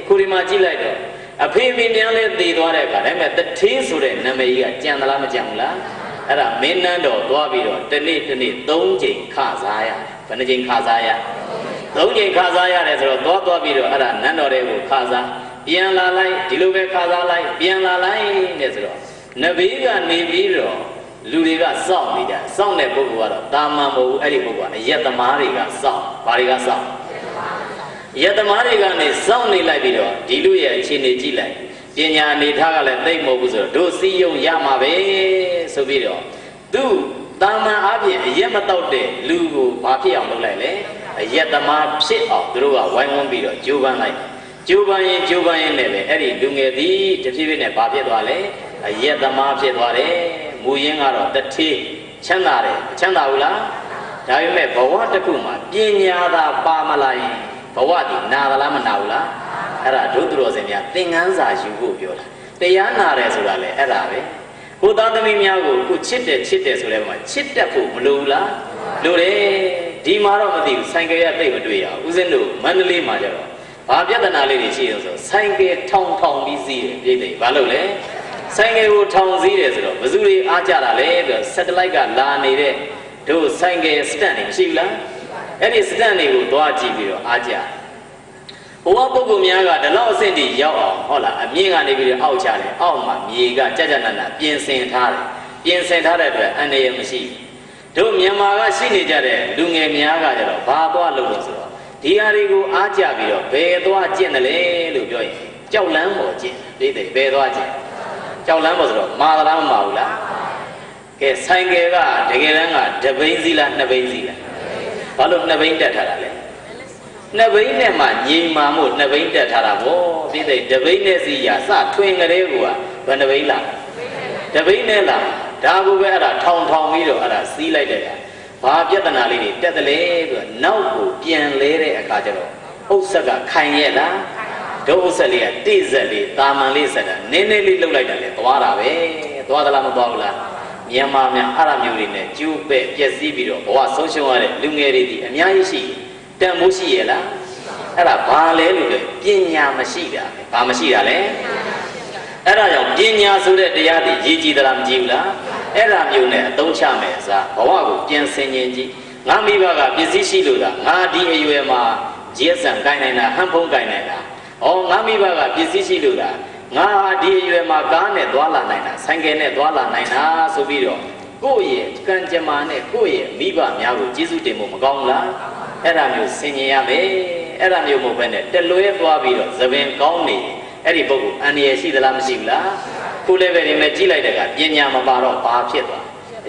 ခုဒီမှာကြည့်လိုက်တော့အဖေဖေများလဲသေသွားတဲ့အခါဒါပေမဲ့တထေးဆိုတဲ့နာမည်ကြီးကကြံသလားမကြံဘူးလားအဲ့ဒါမင်းနန်းတော်သွားပြီးတော့တစ်နေ့3ချိန်ခစားရတယ်ဘယ်နှချိန်ခစားရ3ချိန်ခစားရတယ်ဆိုတော့သွားပြီးတော့အဲ့ဒါနန်းတော်တွေကိုခစားပြန်လာလိုက်ဒီလိုပဲခစားလိုက်ပြန်လာလိုက်တဲ့ဆိုတော့နဘေးကနေပြီးတော့လူတွေကစောင့်နေကြစောင့်တဲ့ပုဂ္ဂိုလ်ကတော့တာမန်မဟုတ်ဘူးအဲ့ဒီပုဂ္ဂိုလ်ကအယက်သမားတွေကစောင့်ဘာတွေကစောင့်ယက်သမားတွေကနေစောင့်နေလိုက်ပြီးတော့ဒီလူရဲ့အခြေအနေကြည့်လိုက်ပညာအနေထားကလည်းသိမ့်မဟုတ်ဘူးဆိုတော့တို့စီယုံရမှာပဲဆိုပြီးတော့သူတာမန်အပြင်အရက်မတော့တဲ့လူကိုဘာဖြစ်အောင်လုပ်လိုက်လဲအရက်သမားဖြစ်အောင်သူတို့ကဝိုင်းဝန်းပြီးတော့ကြိုးပမ်းလိုက်ကြိုးပမ်းရင်လည်းပဲအဲ့ဒီလူငယ်သည်တဖြည်းဖြည်းနဲ့ဘာဖြစ်သွားလဲအရက်သမားဖြစ်သွားတယ်မူရင်းကတော့တထေးချမ်းသာတယ်ချမ်းသာဘူးလားဒါပေမဲ့ဘဝတစ်ခုမှာပညာသာပါမလာရင်ဘဝဒီနာသလားမနာဘူးလားအဲ့ဒါဒုသူတော်စင်များသင်္ကန်းစာယူဖို့ပြောတာတရားနာတယ်ဆိုတာလေအဲ့ဒါပဲကိုသားသမီးများကိုကိုချစ်တယ်ဆိုတဲ့မှာချစ်တတ်ဖို့မလိုဘူးလားလိုတယ်ဒီမှာတော့မသိဘူးဆိုင်ကယ်ရသိမတွေ့ရဘူးဦးဇင်းတို့မန္တလေးမှာကျတော့ဘာပြဿနာလေးတွေရှိလို့ဆိုဆိုင်ကယ်ထောင်ပြီးစီးတယ်ပြည်တယ်ဘာလို့လဲဆိုင်ကယ်ကိုထောင်စီးတယ်ဆိုတော့ဘယ်သူတွေအားကြတာလဲဆိုတော့ satellite ကလာနေတဲ့တို့ဆိုင်ကယ် stand တွေရှိဘူးလားအဲ့ဒီ stand တွေကိုသွားကြည့်ပြီးတော့အားကြဘဝပုဂ္ဂိုလ်များကဒီလောက်အဆင့်တည်းရောက်အောင်ဟုတ်လားအမြင့်ကနေပြီးတော့အောက်ချတယ်အောက်မှာမြေကကြကြနနပြင်ဆင်ထားတယ်ပြင်ဆင်ထားတဲ့အတွက်အန္တရာယ်မရှိတို့မြန်မာကရှိနေကြတဲ့လူငယ်များကကြတော့ဘာသွားလို့လဲဆိုတော့ဒီဟာတွေကိုအားကြပြီးတော့ဘယ်သွားကျင့်တယ်လဲလို့ပြောရင်ကြောက်လန်းပေါ်ကျင့်သိတယ်ဘယ်သွားကျင့်ကြောက်လန်းပေါ်ဆိုတော့မာသလားမမာဘူးလားကဲဆိုင်ကယ်ကတကယ်တမ်းကတပိန်းစီလား2ပိန်းစီလားဘာလို့2ပိန်းတက်ထားတာလဲ2ပိန်းနဲ့မှငြိမ်မာမို့2ပိန်းတက်ထားတာဗောပြည့်တဲ့တပိန်းနဲ့စီရစထွင်ကလေးကဘယ်2ပိန်းလားတပိန်းနဲ့လားဒါကိုပဲအဲ့ဒါထောင်ပြီးတော့အဲ့ဒါစီးလိုက်တဲ့ဘာပြဿနာလေးတွေတက်တယ်လေဆိုတော့နောက်ကိုပြန်လဲတဲ့အခါကျတော့ဥစ္စာကခိုင်ရဲ့လားဒုဥစ္စာလေးကတိဇက်လေးတာမန်လေးဆက်တာနည်းနည်းလေးလှုပ်လိုက်တာလေသွားတာပဲသွားသလားမသွားဘူးလားမြန်မာများအဲ့ဒါမျိုးတွေနဲ့ကျိုးပဲ့ပျက်စီးပြီးတော့ဘဝဆုံးရှုံးရတဲ့လူငယ်တွေဒီအများကြီးရှိတန်မိုးရှိရဲ့လားအဲ့ဒါဘာလဲလို့လဲပညာမရှိတာဘာမရှိတာလဲအဲ့ဒါကြောင့်ပညာဆိုတဲ့တရားတွေရည်ကြည်သလားမကြည်ဘူးလားအဲ့ဒါမျိုးနဲ့အသုံးချမယ်အစားဘဝကိုပြင်ဆင်ခြင်းကြည့်ငါမိဘကပစ္စည်းရှိလို့လားငါဒီအရွယ်မှာဂျက်ဆန်ကိုင်နိုင်တာဟန်ဖုံးကိုင်နိုင်တာဩငါမိဘကပစ္စည်းရှိလို့လားငါဟာဒီအရွယ်မှာကားနဲ့သွားလာနိုင်တာဆိုင်ကယ်နဲ့သွားလာနိုင်တာဆိုပြီးတော့ကိုယ့်ရဲ့ကံကြမ္မာနဲ့ကိုယ့်ရဲ့မိဘများကိုကျေးဇူးတင်ဖို့မကောင်းလားအဲ့ဒါမျိုးဆင်ញင်ရမယ်အဲ့ဒါမျိုးမဟုတ်ဘဲနဲ့တလွဲသွားပြီးတော့သပင်ကောင်းနေအဲ့ဒီပုဂ္ဂိုလ်အန္တရာယ်ရှိသလားမရှိဘူးလားခုလည်းပဲဒီမဲ့ကြည့်လိုက်တဲ့ကပညာမပါတော့ဘာဖြစ်သွား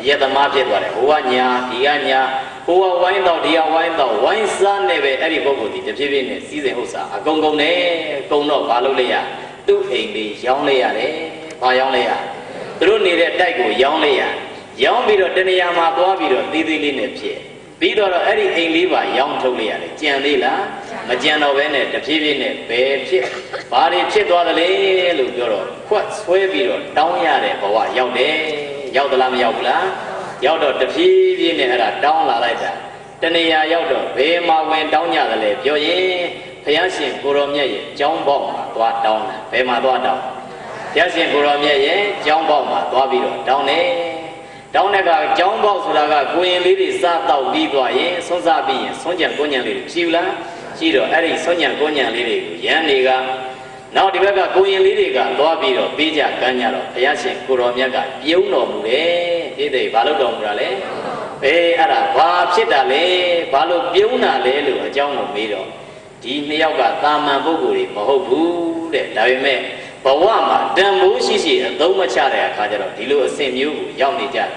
ရက်သမားဖြစ်သွားတယ်ဟိုကညာဒီကညာဟိုကဝိုင်းတော့ဒီကဝိုင်းတော့ဝိုင်းစားနေပဲအဲ့ဒီပုဂ္ဂိုလ်ဒီတဖြည်းဖြည်းနဲ့စီးစိမ်ဥစ္စာအကုန်ကုန်နဲ့ကုံတော့ဘာလုပ်လဲရသူ့အိမ်လေးရောင်းလိုက်ရတယ်ဘာရောင်းလိုက်ရသူတို့နေတဲ့တိုက်ကိုရောင်းလိုက်ရရောင်းပြီးတော့တနေရာမှာသွားပြီးတော့သေးသေးလေးနဲ့ဖြစ်ပြီးတော့အဲ့ဒီအိမ်လေးပါရောင်းထုတ်လိုက်ရတယ်ကြံသေးလား mà chèn đầu bên này tập phi bên này về phi bà đi phi toa đấy lúc đó quát xuôi bị rồi đau nhà đấy bảoว่าgiàu đấy giàu đó làm giàu là giàu đó tập phi bên này là đau là lại ta tên này giàu đó về mà quên đau nhà đấy biểu gì phải ăn xin cô rồi nhỉ trong bóng mà toa đau này về mà toa đau phải xin cô rồi nhỉ trong bóng mà toa bị rồi đau này đau này cả trong bóng số là cả quên lý thì sa tàu đi qua ye sống ra bị sống chẳng có nhà lý chịu lá chỉ rồi ấy thì sống chẳng có nhà lý thì nhà này cả nào thì bây giờ quên lý thì cả toa bị rồi bây giờ cả nhà rồi phải ăn xin cô rồi nhỉ cả yếu nổ mù đấy thế thì bà lúc đồng ra đấy ê à là bà biết đã lấy bà lúc yếu nà lấy lửa trong một mì rồi đi nhiều cả tam man vô cùng mà hậu phú để đại mẹ bảo mà đam mưu xí xí đâu mà cha đấy khai cho nó đi lúa xem nhiều giàu đi cha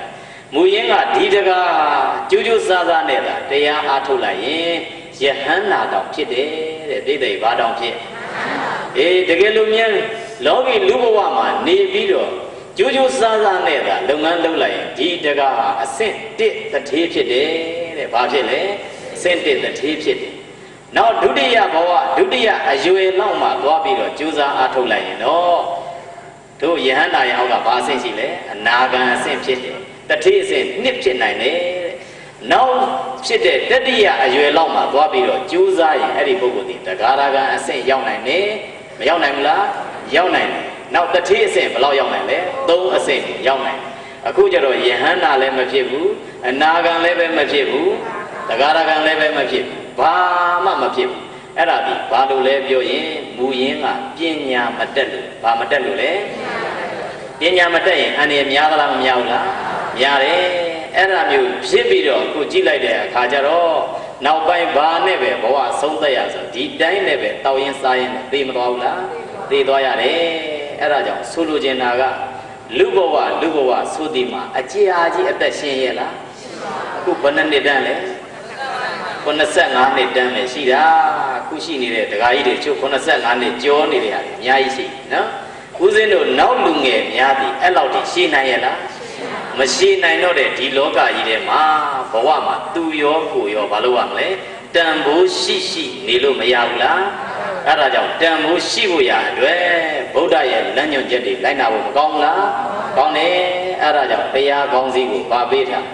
mùi yên à đi được à chú chú sa sa này là đây à thu lại ye hắn là đồng chết đấy để để bà đồng chết ê để cái lúc nhá lỡ bị lú bảo mà nề bí rồi chú chú sa sa này là lâu ngắn lâu lại đi được à xem tết thật thế chết đấy để bà chết đấy xem tết thật thế chết nào đu đi à bảo à đu đi à yêu long mà toa bị rồi chú sa à thu lại nó thôi ye hắn này họ cả bà xem gì đấy na gan xem chết đấy tất thế xem nếp chết này nè nào chết đấy tất đi à yêu long mà toa bị rồi chú sa ấy ấy đi bố cụ thì tất cả ra gan xem giàu này nè mà giàu này là giàu này nào tất thế xem bao giàu này nè đâu xem giàu nàyအခုကျတော့ယဟန္တာလည်းမဖြစ်ဘူးအနာဂံလည်းပဲမဖြစ်ဘူးတဂါရကံလည်းပဲမဖြစ်ဘူးဘာမှမဖြစ်ဘူးအဲ့ဒါဒီဘာလို့လဲပြောရင်မူရင်းကပညာမတက်လို့ဘာမတက်လို့လဲပညာမတက်ရင်အန္တရာယ်များသလားမများဘူးလားများတယ်အဲ့ဒါမျိုးဖြစ်ပြီးတော့အခုကြည့်လိုက်တဲ့အခါကျတော့နောက်ပိုင်းဘာနဲ့ပဲဘဝဆုံးသက်ရဆိုဒီတိုင်းနဲ့ပဲတောက်ရင်စားရင်သိမသွားဘူးလားသိသွားရတယ်အဲ့ဒါကြောင့်ဆိုလိုချင်တာကလူဘဝဆိုဒီမှာအကြာကြီးအသက်ရှင်ရဲ့လားအခုဘယ်နှစ်တန်းလဲ85နှစ်တန်းပဲရှိတာအခုရှိနေတဲ့ဒကာကြီးတွေချုပ်85နှစ်ကျော်နေတဲ့ဟာအများကြီးရှိနော်ဦးဇင်းတို့နောက်လူငယ်များသည်အဲ့လောက်ထိရှိနိုင်ရဲ့လားမရှိနိုင်တော့တဲ့ဒီလောကကြီးထဲမှာဘဝမှာသူရောကိုရောဘာလို့ရမလဲတန်ဖိုးရှိနေလို့မရဘူးလားအဲ့ဒါကြောင့်တန်ဖိုးရှိဖို့ရအတွက်ဗုဒ္ဓရဲ့လမ်းညွှန်ချက်တွေလိုက်နာဖို့မကောင်းလားကောင်းတယ်အဲ့ဒါကြောင့်တရားကောင်းစီကိုပါပေးထား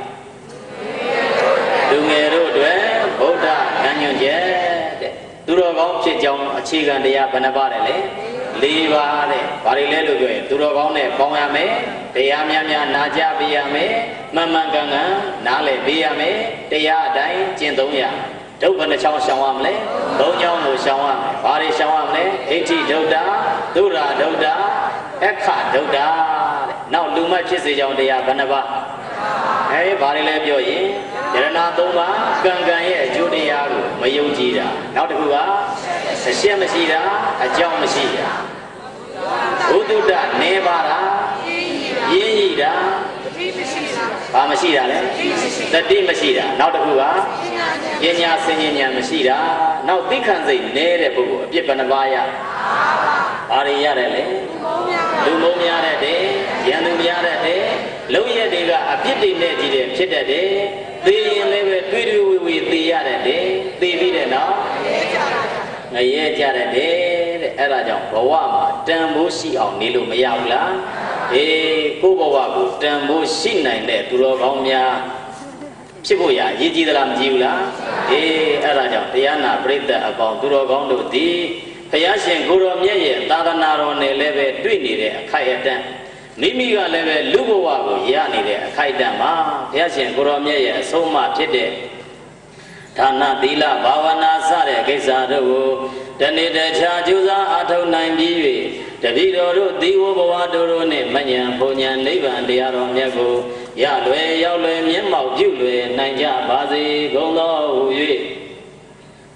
လူငယ်တို့အတွက်ဗုဒ္ဓလမ်းညွှန်ချက်တဲ့သူတော်ကောင်းဖြစ်ကြောင်းအခြေခံတရားဘယ်နှပါးလဲလေ၄ပါးတဲ့ဘာတွေလဲလို့ပြောရင်သူတော်ကောင်းနဲ့ပေါင်းရမယ်တရားများများနာကြပေးရမယ်မှန်မှန်ကန်ကန်နားလည်ပေးရမယ်တရားအတိုင်းကျင့်သုံးရဒုက္ခနှချောင်းရှောင်ရမလဲသုံးချောင်းကိုရှောင်ရမယ်ဘာတွေရှောင်ရမလဲဒိဋ္ဌိဒုဒ္ဒသုရာဒုဒ္ဒအခဒုဒ္ဒတဲ့နောက်လူမဖြစ်စေကြောင်းတရားဘယ်နှပါဘာတွေလဲပြောရင်ယရဏသုံးပါးကံကံရဲ့အကျိုးတရားကိုမယုံကြည်တာနောက်တစ်ခုကအရှက်မရှိတာအကြောင်းမရှိတာဘုဒ္ဓနေပါတာရင်းရည်တာဘာမရှိတာလဲတတိမရှိတာနောက်တစ်ခုကပညာစင်ဉာဏ်မရှိတာနောက်သိခံစိတ်နေတဲ့ပုဂ္ဂိုလ်အပြစ်ဘယ်နှပါးရဘာတွေရတယ်လဲလူမုံများတဲ့ရန်သူများတဲ့လုံရက်တွေကအပြစ်တွေနဲ့ကြည့်တယ်ဖြစ်တတ်တယ်သိရင်လည်းပဲတွေးဝေသိရတယ်သိပြီးတဲ့နောက်ငရဲကြတဲ့အဲ့ဒါကြောင့်ဘဝမှာတန်ဖိုးရှိအောင်နေလို့မရဘူးလားကိုယ့်ဘဝကိုတန်ဖိုးရှိနိုင်တဲ့သူတော်ကောင်းများဖြစ်ဖို့ရအရေးကြီးသလားမကြီးဘူးလားအဲ့ဒါကြောင့်တရားနာပရိသတ်အပေါင်းသူတော်ကောင်းတို့ဒီဘုရားရှင်ကိုရောမြတ်ရဲ့သာသနာတော်နဲ့လည်းပဲတွေ့နေတဲ့အခိုက်အတန့်မိမိကလည်းပဲလူဘဝကိုရနေတဲ့အခိုက်အတန့်မှာဘုရားရှင်ကိုရောမြတ်ရဲ့အဆုံးအမဖြစ်တဲ့ဒါနသီလဘာဝနာစတဲ့ကိစ္စတို့ကိုတနေ့တခြားကြိုးစားအားထုတ်နိုင်ပြီး၍တပည့်တော်တို့သီဝဘဝတို့နှင့်မဉ္ဇဉ်ဘုံဉ္ဇဉ်နိဗ္ဗာန်တရားတော်မြတ်ကိုရလွယ်ရောက်လွယ်မျက်မှောက်ပြုလွယ်နိုင်ကြပါစေကုန်သောဟူ၍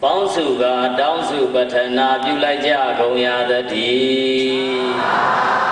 ပေါင်းစုကတောင်းစုပဋ္ဌနာပြုလိုက်ကြကုန်ရသတည်း